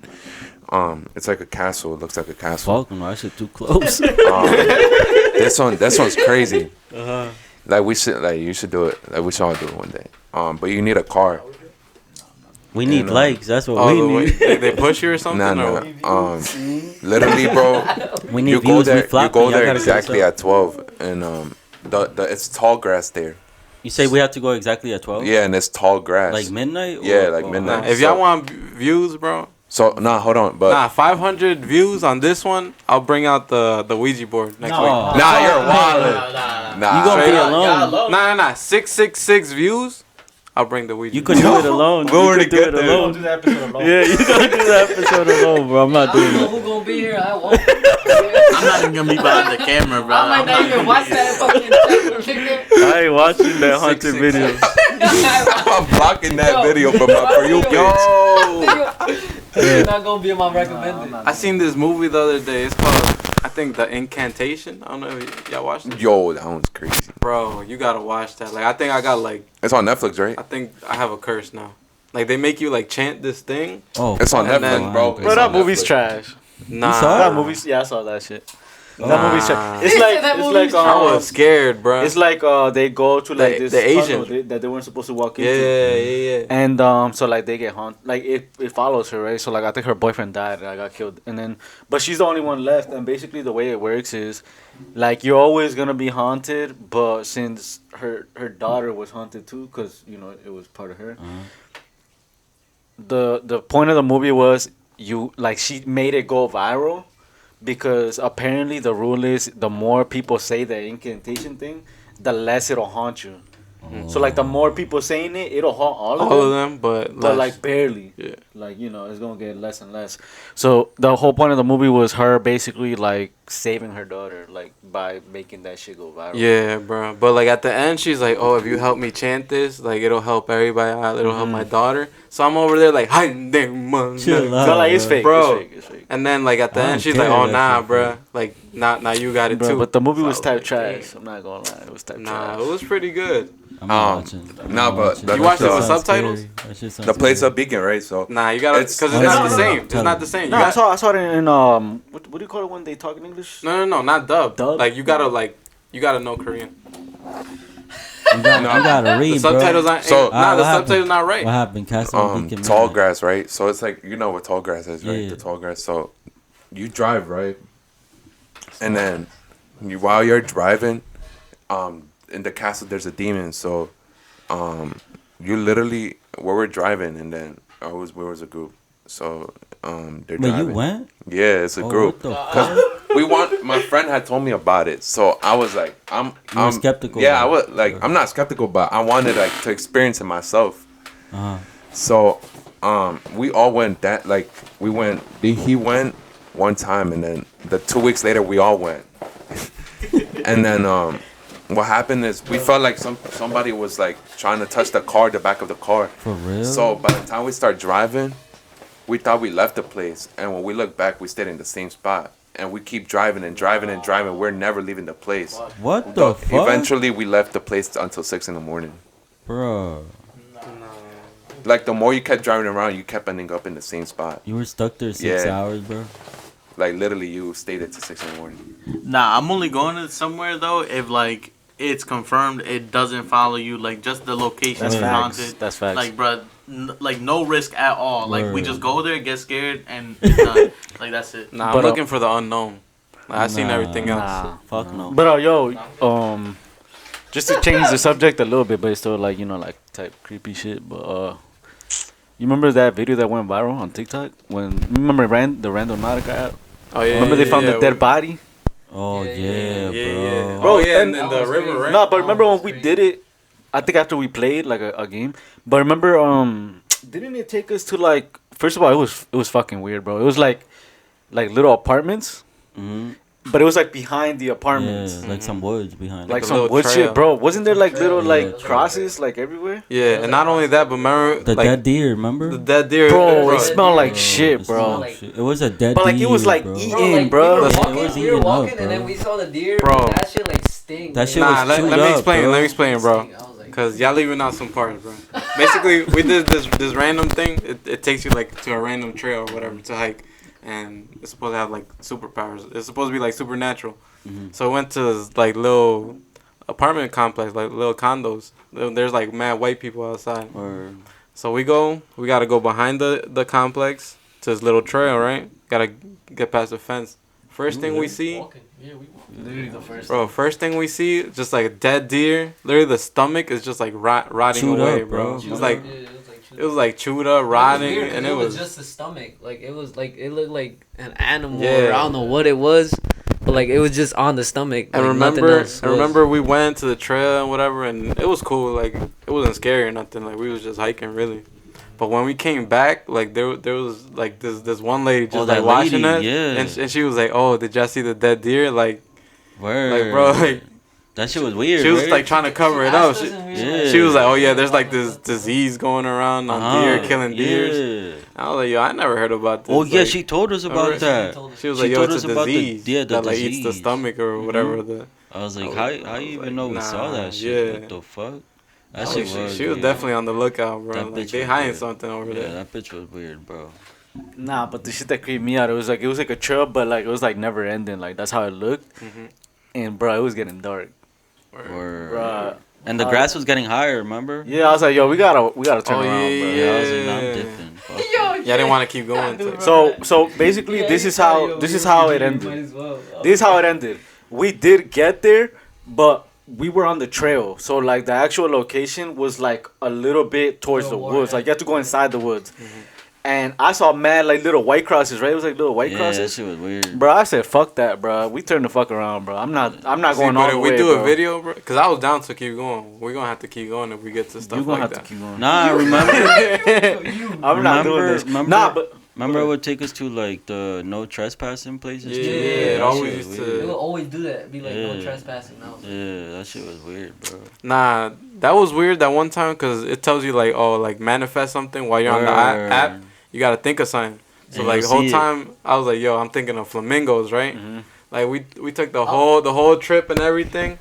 It's like a castle. It looks like a castle. Fuck no, I should too close. This one's crazy. Uh-huh. Like you should do it. Like we should all do it one day. But you need a car. We need And, likes. That's what Oh, we the need. way they push you or something? Nah. Or? Literally, bro. We need You views. go there. We flop. You go there gotta exactly catch up. at 12, and it's tall grass there. You say we have to go exactly at 12? Yeah, and it's tall grass. Like midnight? Yeah, like oh, midnight. Nah, if y'all want views, bro. So hold on, but Nah, 500 views on this one. I'll bring out the Ouija board next week. No. nah, you're wildin'. Nah. Nah, You gonna Straight be up. alone. Nah. 666 views. I'll bring the Ouija. You could do it alone. we already You could get do it there. alone. do that episode alone. Yeah, you gotta do that episode alone, bro. I'm not I doing don't know it. who gonna be here. I won't. I'm not even gonna be behind the camera, bro. I might not even watch that fucking nigga. I ain't watching that haunted 666. video. I'm blocking that video from my For You page. It's not gonna be in my recommended. I seen this movie the other day. It's called, I think, The Incantation. I don't know if y'all watched it. Yo, that one's crazy. Bro, you gotta watch that. Like, I think I got like, It's on Netflix, right? I think I have a curse now. Like, they make you like chant this thing. Oh, It's on And Netflix, then- bro. Bro, that movie's trash. Nah, saw That movie's, yeah, I saw that shit. That movie's Nah. it's like I was scared, bro. it's like they go to like this The tunnel Asian. that they weren't supposed to walk Yeah, into. yeah. And so like they get haunted, like it follows her, right? So like I think her boyfriend died, and I got killed, and then but she's the only one left. And basically the way it works is, like you're always gonna be haunted, but since her daughter was haunted too, cause you know it was part of her. The point of the movie was she made it go viral, because apparently the rule is the more people say the incantation thing, the less it'll haunt you. So like the more people saying it, it'll haunt all of them, but but like barely. Yeah. Like it's gonna get less and less. So the whole point of the movie was her basically like saving her daughter, like by making that shit go viral. Yeah, bro. But like at the end, she's like, "Oh, if you help me chant this, like it'll help everybody out. It'll help my daughter." So I'm over there like, "Hi, Chill out, So like it's fake, bro. It's fake. And then like at the I end, don't she's care like, "Oh that nah, shit, bro. Like now you got it Bro, too." but the movie So I was type like, trash. "Damn." I'm not gonna lie, it was type Nah, trash. it was pretty good. I'm not watching. I'm nah, not but watching. the- You watched it with That sounds subtitles? scary. That shit sounds The place scary. up Beacon, right? So Nah, you gotta It's- because it's it's- not the same. It's Tell not me. the same. You No, I got, saw it in what do you call it when they talk in English? no, not dub. Dub? Like you gotta know Korean. You gotta read, The subtitles bro. aren't. So- So nah, the what happened? subtitles not right. What happened? Castle Beacon. tall Midnight. grass, right? So it's like, you know what tall grass is, right? Yeah. The tall grass. So you drive, right? And then while you're driving, in the castle there's a demon. So you literally, where we're driving, and then where was a group. So they're Wait, driving. you went? Yeah, it's a Oh, group. what the fuck? My friend had told me about it, so I was like, You were skeptical, Yeah, I though. was like, I'm not skeptical, but I wanted like to experience it myself. Uh-huh. So, we all went he went one time, and then the 2 weeks later we all went. And then what happened is we felt like somebody was like trying to touch the back of the car. For real? So by the time we start driving, we thought we left the place, and when we look back, we stayed in the same spot. And we keep driving and driving and driving. We're never leaving the place. What the fuck? Eventually, we left the place until 6 in the morning. Bro, Like, the more you kept driving around, you kept ending up in the same spot. you were stuck there 6 Yeah. hours, bro. Like, literally, you stayed there till 6 in the morning. Nah, I'm only going to somewhere though if like it's confirmed it doesn't follow you, like just the location That's is facts. haunted. That's facts. Like, bruh, like no risk at all. Like we Word. just go there, get scared, and it's done. Like that's it. Nah, But, I'm looking for the unknown. I seen Nah. everything else. Nah. Fuck no. But just to change the subject a little bit, but it's still like like type creepy shit. But you remember that video that went viral on TikTok when remember the random Nautica app? Oh yeah. Remember they found the dead body? Oh, yeah, Yeah, yeah. bro. Oh yeah, and- and the river, right? No, but remember when we did it? I think after we played like a game. But remember, didn't it take us to like? First of all, it was fucking weird, bro. It was like little apartments, Mm-hmm. but it was like behind the apartments. Yeah, like some woods behind Like it. a some little wood trail. shit, bro. Wasn't there like little Yeah, like trail. crosses like everywhere? Yeah, and not only that, but remember The like dead deer, remember? the dead deer, Bro, it Bro, smelled like it shit, It bro. smelled like shit. It was a dead But like it was deer, like bro. eating, bro. We were Yeah, it walking, was we were eating up, walking and bro. then we saw the deer. Bro. And that shit like sting. That shit Nah, was let chewed me up, explain. bro. Let me explain, bro. Sting. I was like, Cause y'all leaving out some parts, bro. Basically, we did this random thing. It takes you like to a random trail or whatever to hike, and it's supposed to have like superpowers. It's supposed to be like supernatural. Mhm. So I went to this like little apartment complex, like little condos. There's like mad white people outside. Or So we gotta go behind the complex to this little trail, right? Gotta get past the fence. First thing we see, walking. Yeah, we walking. Literally the first. bro. First thing we see, just like a dead deer. Literally, the stomach is just like rotting Chewed away, up, bro. bro. It was like Yeah, it was like it was like chewed up, rotting, weird, 'cause and it was just the stomach. Like it was like it looked like an animal. Yeah. Or I don't know what it was, but like it was just on the stomach. And like, nothing remember, else I was. remember we went to the trail and whatever, and it was cool. Like it wasn't scary or nothing. Like we was just hiking, really. But when we came back, like there was like this one lady just Oh, like that watching lady, us, yeah. and she was like, "Oh, did y'all see the dead deer?" Like bro, like that shit was weird. she was right? like trying to cover it up. Yeah. She was like, "Oh yeah, there's like this disease going around on deer, killing deers." Yeah. I was like, "Yo, I never heard about this." Oh yeah, Like, she told us about Alright. that. She was she like, "Yo, told it's us a about the- disease yeah, the that like eats the disease. stomach or whatever." The I was like, I how was you even like, know we saw nah, that shit? yeah. What the fuck? That Oh, shit she was. was weird. definitely on the lookout, bro. That Like bitch they was hiding weird. something over Yeah, there. that bitch was weird, bro. Nah, but the shit that creeped me out, it was like a trail, but like it was like never ending. Like that's how it looked. And bro, it was getting dark. Or Bro, and the grass was getting higher. Remember? yeah, I was like, yo, we gotta turn Oh, around, yeah, bro. Yeah, I was like, nah, yeah. I'm dipping. Fuck. Yeah, I didn't want to keep going. So basically, this is how it ended. This is how it ended. We did get there, but we were on the trail. So like the actual location was like a little bit towards the woods. Like you have to go inside the woods. And I saw mad like little white crosses, right? It was like little white Yeah, that crosses. shit was weird. Bro, I said fuck that, bro. We turned the fuck around, bro. I'm not going all but the if way. we do bro. a video, bro, because I was down to keep going. We're gonna have to keep going if we get to stuff You gonna like have that. to keep going. Nah, remember? I'm not doing this. Nah, but Remember it would take us to like the no trespassing places Yeah, too? it That always shit used was to- weird. They will always do that. Be like, no Yeah. trespassing now. Yeah, that shit was weird, bro. Nah, that was weird that one time because it tells you like, oh, like manifest something while you're on the app. Word. You gotta think of something. So And like you'll the whole see it. time I was like, yo, I'm thinking of flamingos, right? Mhm. Like we took the whole trip and everything,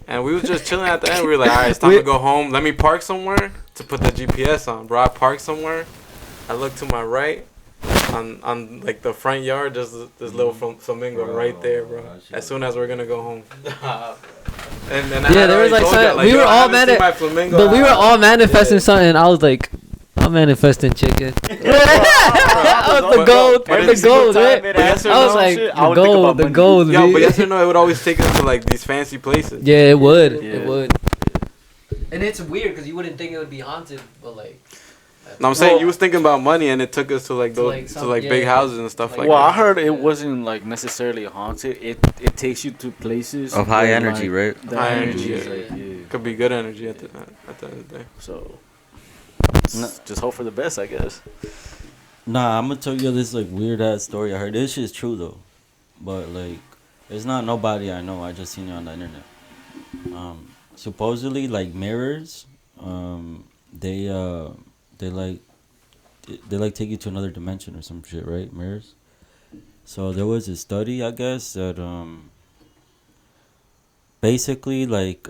and we was just chilling at the end. We were like, all right, it's time to go home. Let me park somewhere to put the GPS on, bro. I parked somewhere. I look to my right, on like the front yard. There's this little flamingo Bro, right there, bro. that shit As soon was- as we're gonna go home. And then Yeah, there was like something- we were all mad at- But we were all manifesting something. I was like, I'm manifesting chicken. That was the gold. The gold, right? I was like, the gold, the gold. Yo, but B. yes or no, it would always take us to like these fancy places. Yeah, it would. Yeah. It would. And it's weird because you wouldn't think it would be haunted, but like. No, I'm saying Well- you was thinking about money, and it took us to like To, those like, some- big yeah. houses and stuff like well, I that. heard it wasn't like necessarily haunted. It takes you to places Of high where, energy, like, right? The High energy energy, is yeah. like, yeah. Could be good energy at the end of the day. So just hope for the best, I guess. Nah, I'm gonna tell you this like weird ass story I heard. This shit's true though, but like, it's not nobody I know. I just seen it on the internet. Supposedly like mirrors, they like take you to another dimension or some shit, right? Mirrors. So there was a study, I guess, that basically like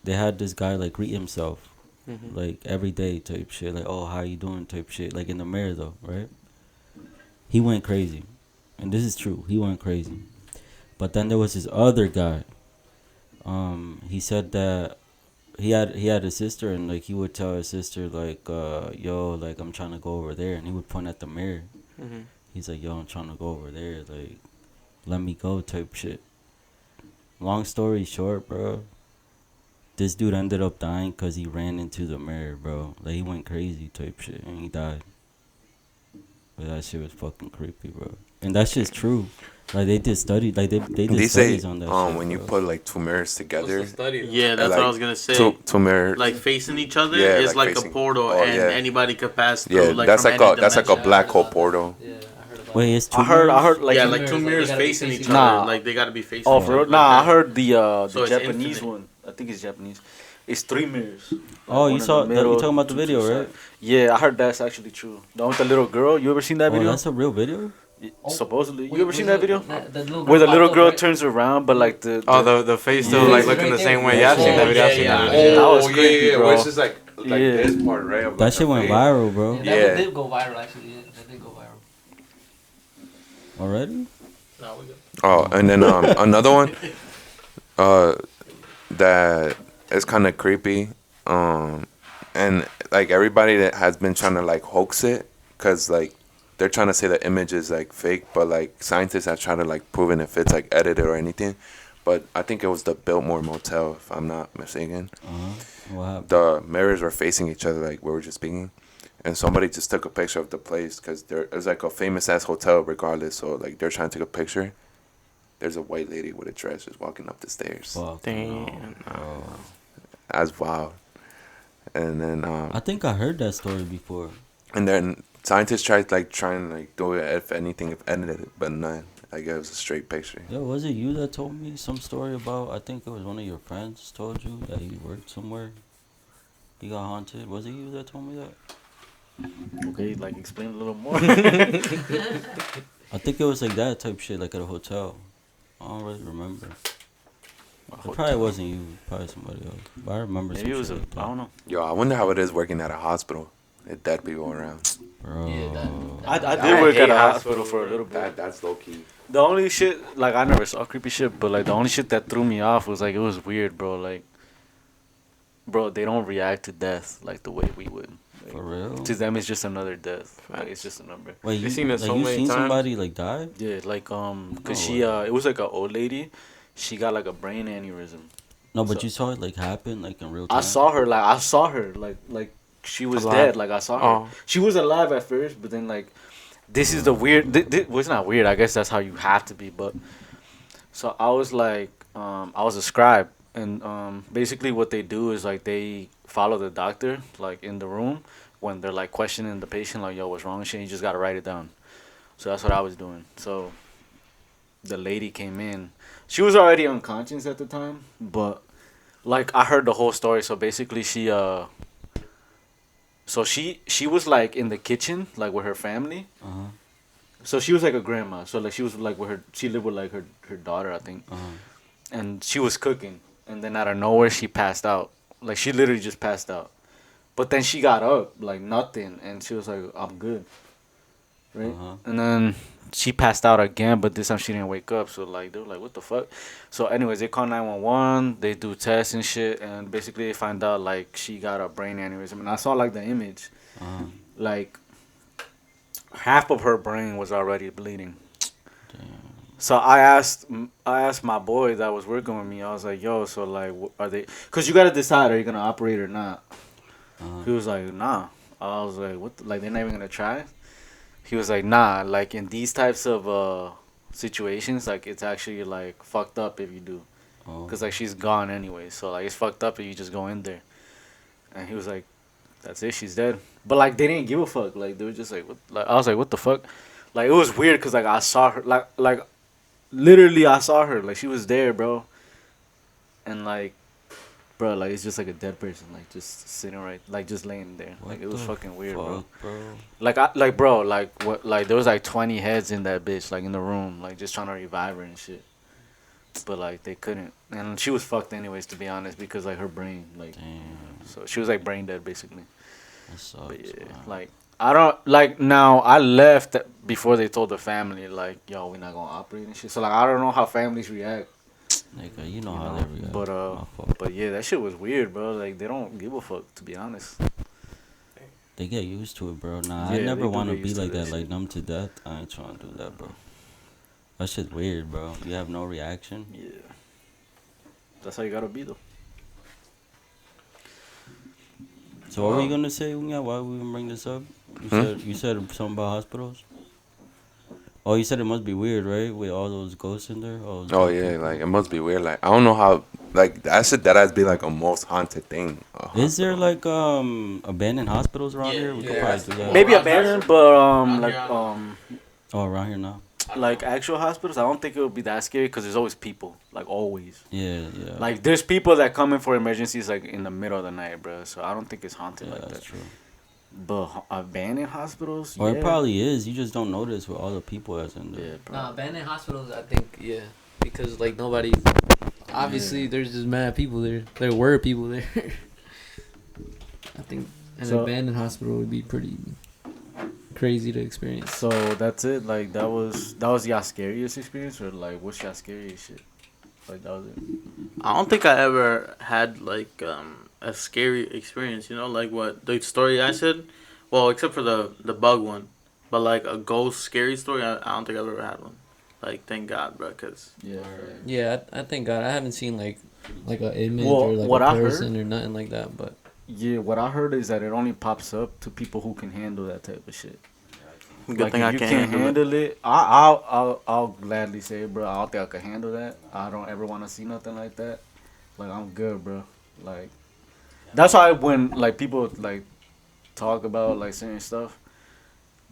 they had this guy like greet himself like every day type shit, like, oh, how you doing type shit, like in the mirror though, right? He went crazy, and this is true. He went crazy, but then there was this other guy. He said that he had a sister, and like he would tell his sister like, yo, like I'm trying to go over there, and he would point at the mirror. He's like, yo, I'm trying to go over there, like, let me go type shit. Long story short, bro, this dude ended up dying because he ran into the mirror, bro. Like, he went crazy type shit, and he died. But that shit was fucking creepy, bro. And that shit's true. Like, they did studies, like, they did They say studies on that shit, when you bro. put like two mirrors together, Yeah, that's like, what I was gonna say. two mirrors, Like facing each other Yeah, is like like a facing- portal, oh, and yeah. anybody could pass through. yeah, like that's from like any that's like a dimension. black hole portal. Yeah, I heard about Wait, it's two I heard mirrors? like yeah, two like mirrors, two like, they mirrors gotta be facing each facing other. Nah. Like they gotta be facing. oh each for other real? like Nah, I that. heard the So it's Japanese infinite. one. I think it's Japanese. It's 3 mirrors. Oh, One you in saw the that? middle, You talking about the two to video, the right? side. Yeah, I heard that's actually true. The one with the little girl. You ever seen that Oh, video? that's a real video? Supposedly. Wait, You ever was seen that it- video? Where The little girl right? turns around, but like the The face still Yeah. like looking the same way. Yeah, I've seen Oh, that video. I've yeah, seen yeah. that video. That was creepy, bro. Which is like Yeah. this part, right? of, That like, shit the went face. viral, bro. Yeah, that Yeah. one did go viral actually. Yeah, that did go viral. Already? No, we good. Oh, and then another one, that is kind of creepy, and like everybody that has been trying to like hoax it, cause like they're trying to say the image is like fake, but like scientists have tried to like proven if it's like edited or anything, but I think it was the Biltmore Motel, if I'm not mistaken. What happened? The mirrors were facing each other like we were just speaking, and somebody just took a picture of the place because there is like a famous ass hotel regardless, so like they're trying to take a picture. There's a white lady with a dress just walking up the stairs. Fuck, Damn. no, bro. That's wild. And then I think I heard that story before. and then scientists tried like trying like do it if anything if edited, but none. Like it was a straight picture. Yo, was it you that told me some story about? I think it was one of your friends told you that he worked somewhere. He got haunted. Was it you that told me that? Okay, like explain a little more. I think it was like that type shit, like at a hotel. I don't really remember. It probably wasn't you. Probably somebody else. But I remember. Maybe it was some a, shit like I don't know. Yo, I wonder how it is working at a hospital. With dead people around. Bro. I did I work at hate a hospital hospitals, for a little bit. That's low key. The only shit, like, I never saw creepy shit, but, like, the only shit that threw me off was, like, it was weird, bro. Like, bro, they don't react to death like the way we would. Like, For real? to them, it's just another death. Like, it's just a number. Wait, They seen it like, so you many seen times. somebody like die? Yeah, like, cause No she, way. it was like an old lady. She got like a brain aneurysm. No, but So- you saw it like happen like in real time. I saw her, like she was Alive. dead. Like, I saw her. Oh. She was alive at first, but then, like, this is the weird. Well, it's not weird. I guess that's how you have to be. But so I was like, I was a scribe, and basically what they do is like they follow the doctor like in the room when they're like questioning the patient, like, yo, what's wrong and shit. You just gotta write it down. So that's what I was doing. So the lady came in. She was already unconscious at the time, but like I heard the whole story. So basically she was like in the kitchen like with her family. Uh-huh. So she was like a grandma. So like she was like with her, she lived with like her daughter, I think. Uh-huh. And she was cooking, and then out of nowhere she passed out. Like she literally just passed out. But then she got up like nothing, and she was like, I'm good. Right? Uh-huh. And then she passed out again, but this time she didn't wake up. So like they were like, what the fuck? So anyways, they call 911. They do tests and shit, and basically they find out like she got a brain aneurysm. And I saw like the image, Uh-huh. like half of her brain was already bleeding. So I asked my boy that was working with me. I was like, yo, so like, are they? Cause you gotta decide, are you gonna operate or not? Uh-huh. He was like, nah. I was like, what? Like they're not even gonna try? He was like, nah. Like in these types of situations, like it's actually like fucked up if you do, Oh. cause like she's gone anyway. So like it's fucked up if you just go in there. And he was like, that's it, she's dead. But like they didn't give a fuck. Like they were just like, what? Like I was like, what the fuck? Like it was weird, cause like I saw her, like literally I saw her, like she was there, bro. And like, bro, like it's just like a dead person, like just sitting right, like just laying there. What Like it was the fucking weird, bro. bro. Like bro, like what? Like there was like 20 heads in that bitch, like in the room, like just trying to revive her and shit. But like they couldn't, and she was fucked anyways, to be honest, because like her brain, like, Damn, so she was like brain dead basically. that sucks. But yeah, man. like I don't like now. I left before they told the family like, yo, we're not gonna operate and shit. So like I don't know how families react. Nigga, you know You how know, they react. but My fault. but yeah, that shit was weird, bro. Like they don't give a fuck, to be honest. They get used to it, bro. Nah, Yeah, I they never do want to get be used to like that that, like shit. numb to death. I ain't trying to do that, bro. That shit's weird, bro. You have no reaction. Yeah, that's how you gotta be though. So what were you gonna say, Unya? Why we even bring this up? You said something about hospitals. Oh, you said it must be weird, right? With all those ghosts in there. Oh, Oh yeah, like it must be weird. Like I don't know how. Like that shit that has be like a most haunted thing. Is there like abandoned hospitals around here? We could probably do that. Maybe abandoned, but like Oh, around here now. like actual hospitals, I don't think it would be that scary because there's always people, like always. Yeah, yeah. Like there's people that come in for emergencies like in the middle of the night, bro. So I don't think it's haunted yeah, like that's that. true. But abandoned hospitals, Or yeah. it probably is. You just don't notice with all the people that's in there. Yeah, bro. Nah, abandoned hospitals, I think, yeah. Because, like, nobody... Obviously, Yeah. there's just mad people there. There were people there. I think an So- abandoned hospital would be pretty crazy to experience. So that's it. Like that was y'all scariest experience, or like what's y'all scariest shit? Like that was it. I don't think I ever had like a scary experience. You know, like what the story I said. Well, except for the bug one, but like a ghost scary story, I don't think I've ever had one. Like thank God, bro, cause Yeah. Yeah, I thank God. I haven't seen, like an image Well, or, like, what a I heard- person or nothing like that, but... Yeah, what I heard is that it only pops up to people who can handle that type of shit. good Like thing if I you can't can't handle it. handle it, I'll gladly say, bro. I don't think I can handle that. I don't ever want to see nothing like that. Like I'm good, bro. Like that's why when like people like talk about like certain stuff,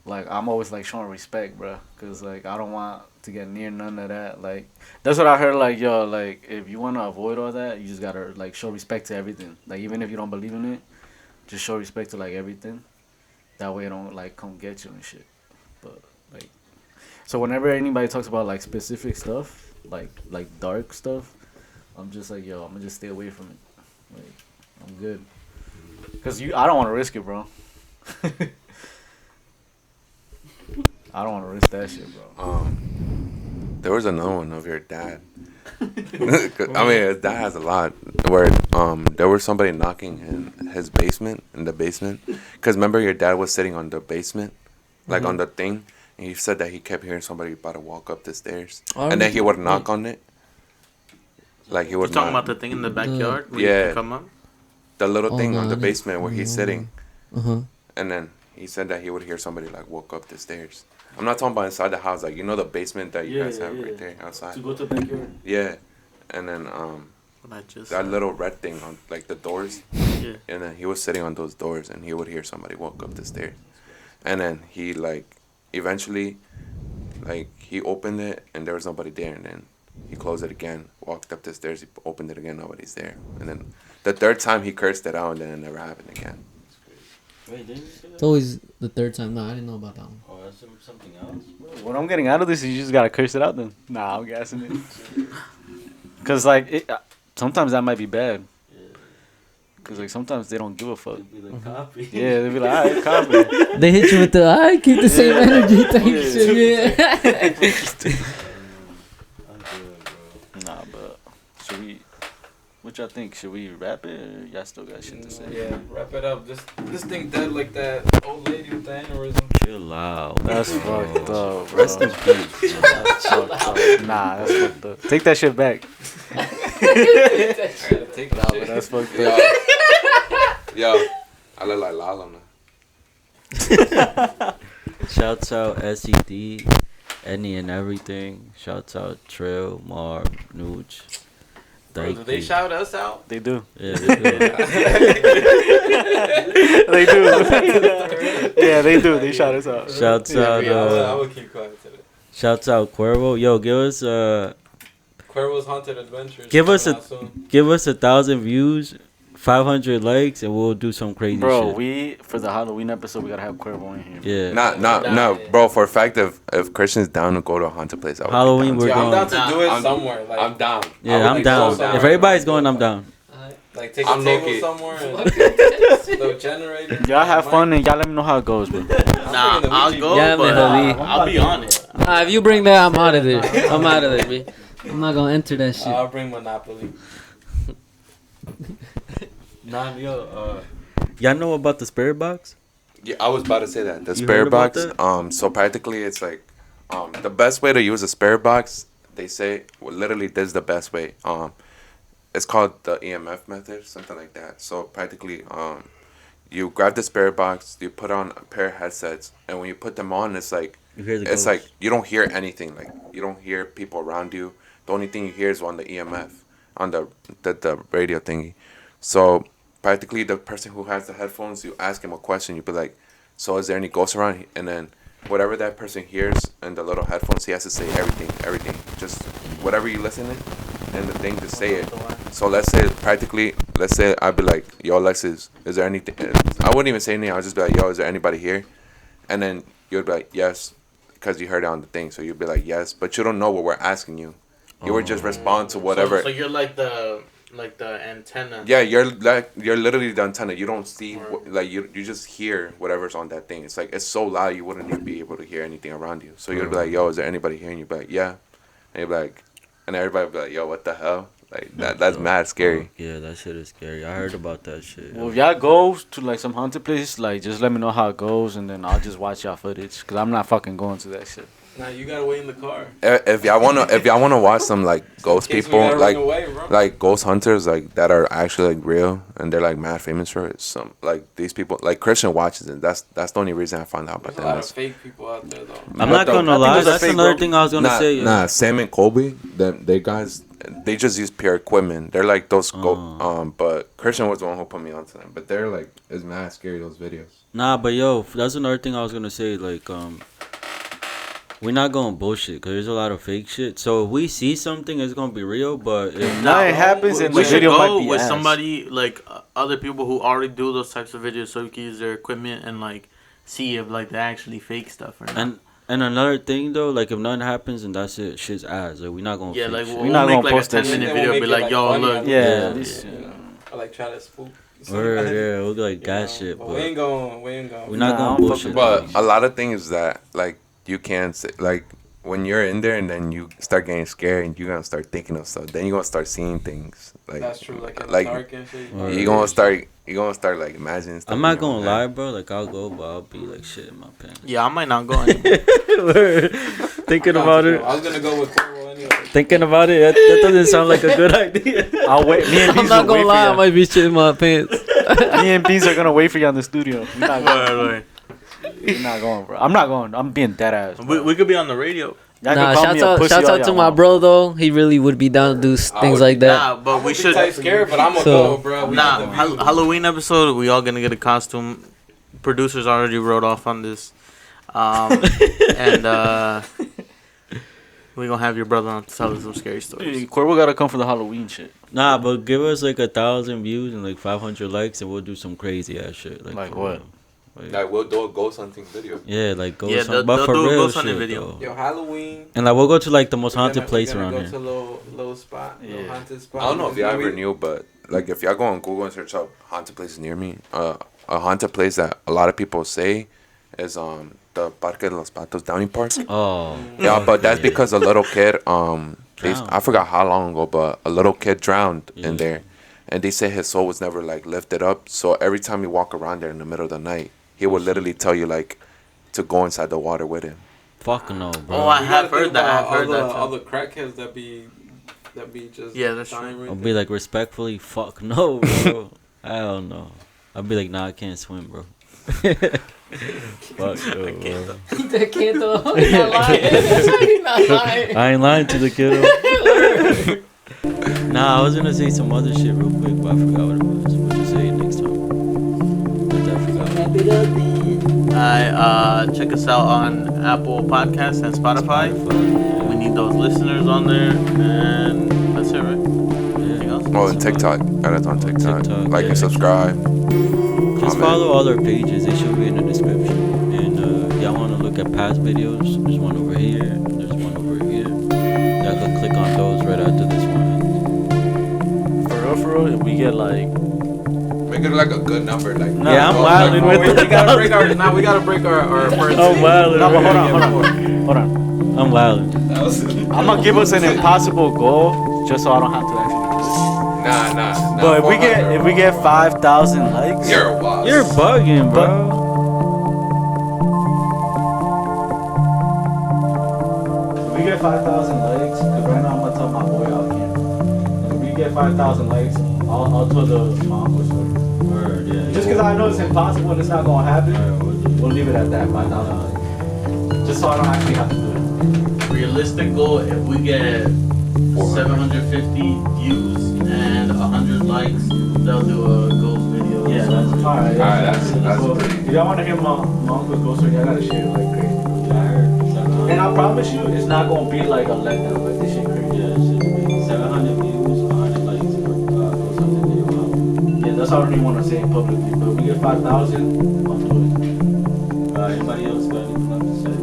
like I'm always like showing respect, bro, cause like I don't want to get near none of that. Like that's what I heard. Like yo, like if you want to avoid all that, you just gotta like show respect to everything. Like even if you don't believe in it, just show respect to like everything. That way it don't like come get you and shit. But like, so whenever anybody talks about like specific stuff, like dark stuff, I'm just like yo, I'm gonna just stay away from it. Like I'm good. Cause I don't want to risk it, bro. I don't want to risk that shit, bro. There was another one of your dad. I mean, his dad has a lot. Where there was somebody knocking in his basement, because remember your dad was sitting on the basement, like on the thing, and he said that he kept hearing somebody about to walk up the stairs, and then he would knock on it. Like he would. You talking about the thing in the backyard? Where you can come up? The little thing on the basement where he's sitting, Uh-huh. and then he said that he would hear somebody like walk up the stairs. I'm not talking about inside the house, like the basement that you guys have right there outside. To go to the backyard. Yeah, and then that little red thing on like the doors. Yeah. And then he was sitting on those doors, and he would hear somebody walk up the stairs, and then he eventually he opened it and there was nobody there, and then he closed it again, walked up the stairs, he opened it again, nobody's there, and then the third time he cursed it out, and then it never happened again. Wait, didn't you say that? It's always the third time. No, I didn't know about that one. Oh, that's something else, bro. What I'm getting out of this is you just gotta curse it out then. Nah, I'm gassing it. Cause sometimes that might be bad. Cause sometimes they don't give a fuck. It'd be like copy. Yeah, they be like, alright, copy. They hit you with the I keep the same energy type shit. Yeah. I'm good, bro. Nah, but should we? What y'all think? Should we wrap it? Or y'all still got shit to say? Yeah, wrap it up. This thing dead like that old lady with the aneurysm. Chill out. That's bro. fucked up. Bro. Rest in peace. That's fucked up. Nah, that's fucked up. Take that shit back. Take Nah, but that's fucked Yo, up. yo, I look like Lalo now. Shouts out SED, Any and Everything. Shouts out Trill, Marv, Nooch. Bro, Thank do they you. shout us out? They do. Yeah, they do. They do. Yeah, they do. They shout us out. Shouts out. I would keep quiet today. Shouts out Cuervo. Yo, give us Cuervo's Haunted Adventures. Give us coming out soon. give us 1,000 views, 500 likes, and we'll do some crazy Bro, shit. for the Halloween episode, we gotta have Cuervo in here. Yeah. No, bro. For a fact, if Christian's down to go to a haunted place, I would Halloween, be we're down. Yeah, I'm going. down to do it I'm- somewhere. Like, I'm down. Yeah, I would I'm be down. so down. If everybody's going, I'm down. like take I'm a table low-key. somewhere and the generator. Y'all have fun and y'all let me know how it goes, man. Nah, I'll go, Yeah, but man, I'll be on it. Nah, if you bring that, I'm out of there. I'm out of there, B. I'm not gonna enter that shit. I'll bring Monopoly. Nah, yo, y'all know about the spirit box? Yeah, I was about to say that. The You spirit heard about box. So practically, it's like, the best way to use a spirit box. They say, literally, this is the best way. It's called the EMF method, something like that. So practically, you grab the spirit box, you put on a pair of headsets, and when you put them on, it's like, You hear the it's ghost. like you don't hear anything. Like you don't hear people around you. The only thing you hear is on the EMF, on the radio thingy. So practically, the person who has the headphones, you ask him a question. You be like, "So is there any ghosts around?" And then whatever that person hears in the little headphones, he has to say everything, just whatever you listen in, and the thing to say it. So let's say I'd be like, "Yo, Alexis, is there anything?" I wouldn't even say anything. I'd just be like, "Yo, is there anybody here?" And then you'd be like, "Yes," because you heard it on the thing. So you'd be like, "Yes," but you don't know what we're asking you. You would just respond to whatever. So you're like the antenna. Yeah, you're literally the antenna. You don't see you just hear whatever's on that thing. It's like it's so loud you wouldn't even be able to hear anything around you. So you'd be like, "Yo, is there anybody here?" And you'd be like, "Yeah," and you'd be like, and everybody would be like, "Yo, what the hell?" Like that's mad scary. Yeah, that shit is scary. I heard about that shit. Well, if y'all go to like some haunted place, like just let me know how it goes, and then I'll just watch y'all footage. Cause I'm not fucking going to that shit. Nah, you gotta wait in the car. If y'all wanna watch some like ghost In case we people gotta like run away, bro. like ghost hunters like that are actually like real and they're like mad famous for it. Some like these people like Christian watches it. That's the only reason I found out about There's a lot them. of fake people out there though. I'm not gonna lie. those are That's fake, another bro. thing I was gonna say. Nah, Sam and Colby, they guys, they just use pure equipment. They're like those but Christian was the one who put me onto them. But they're like, it's mad scary, those videos. Nah, but yo, that's another thing I was gonna say. Like, we're not going bullshit because there's a lot of fake shit. So if we see something, it's gonna be real. But if nothing happens, then we the should video might go be with ass. somebody like other people who already do those types of videos, so we can use their equipment and like see if like they actually fake stuff or not. And another thing though, like if nothing happens and that's it, shit's ass. Like we're not gonna. Yeah, fake like shit. we'll We're not make gonna like a post that 10-minute shit. video, We'll be make it, like, "Yo, like, funny look." after Yeah, that. this- You know, or like try to spook. Word, yeah, we'll like gas shit, But but we ain't going. we're not Nah, going I don't fuck bullshit. with But a lot of things that like you can't say, like, when you're in there and then you start getting scared and you're gonna start thinking of stuff. Then you're gonna start seeing things. Like, That's true. Like in the like dark and shit. you're gonna start like imagining stuff. I'm not in your gonna head. lie, bro. Like I'll go, but I'll be like shit in my pants. Yeah, I might not go anymore. Thinking about it. I was gonna go with Corvo anyway. Thinking about it, that doesn't sound like a good idea. I'll wait. Me and I'm Beans not will gonna wait lie, I for might be shit in my pants. you. Me and Beans are gonna wait for you on the studio. You're not going. You're not going, bro. I'm not going. I'm being dead ass. We could be on the radio. Y'all Nah, can call me a pussy shouts all out to y'all my want. bro though. He really would be down to do things would like be that. Nah, but we should. Type scared, but I'm gonna So- go, bro. We Nah, got the views. Halloween episode. We all gonna get a costume. Producers already wrote off on this, and we gonna have your brother on to tell us some scary Hey, stories. Corvo gotta come for the Halloween shit. Nah, but give us like 1,000 views and like 500 likes, and we'll do some crazy ass shit. Like for what? real. Like, Like, we'll do a ghost hunting video. yeah, like go. Yeah, some, but they'll for do a real ghost hunting shit, video. though. Yo, Halloween. And like we'll go to like the most we're haunted gonna- place we're around gonna here. go to little spot, little Yeah. haunted spot. I don't know if y'all ever Maybe- knew, but like if y'all go on Google and search up haunted places near me, a haunted place that a lot of people say is the Parque de los Patos Downey Park. Oh, Yeah, but that's because a little kid Drowned. I forgot how long ago, but a little kid drowned Yeah. in there, and they say his soul was never like lifted up. So every time you walk around there in the middle of the night, he would literally tell you like to go inside the water with him. fuck no, bro. Oh, I You have gotta heard think that. about I've heard that. all Too. the crackheads that be just Yeah, that's dying true. right I'll there. be like respectfully, fuck no, bro. I don't know. I'll be like, nah, I can't swim, bro. Fuck no, bro. That kid though, he's not lying. He's not lying. I ain't lying to the kiddo. Nah, I was gonna say some other shit real quick, but I forgot what it was. We'll just say it next time. But I forgot. Check us out on Apple Podcasts and Spotify. We need those listeners on there, and that's it, right? Anything else? Oh, and TikTok. Got us on TikTok. TikTok, Like yeah. and subscribe. Just Comment. follow all our pages. They should be in the description. And if y'all want to look at past videos, there's one over here. There's one over here. Y'all can click on those right after this one. For real, if we get like. Make it like a good number. Like Yeah, I'm wilding with We gotta break our. Now we gotta break our first. I'm wilding. No, but hold on. Hold on. I'm wilding. That was. I'm gonna give us an impossible goal just so I don't have to actually do this. Nah. But if we get 5,000 likes, You're wild. You're bugging, bro. if we get 5,000 likes, because right now I'm gonna tell my boy out here. If we get 5,000 likes, I'll tell my uncle story. Word, yeah. Just because I know it's impossible and it's not gonna happen, we'll leave it at that. 5,000 likes, just so I don't actually have to do it. Realistic goal: if we get 750 views and 100 likes, they'll do a ghost video. Yeah, that's alright. that's Cool. pretty- If y'all want to hear my uncle's ghost story, y'all gotta share it like crazy. I heard. And I promise you, it's not gonna be like a letdown. Like this shit crazy. Yeah, it should be 700 views, 100 likes, or something video. Yeah, that's all I really want to say publicly. But if we get 5,000, I'll do it. Anybody else got anything left to say?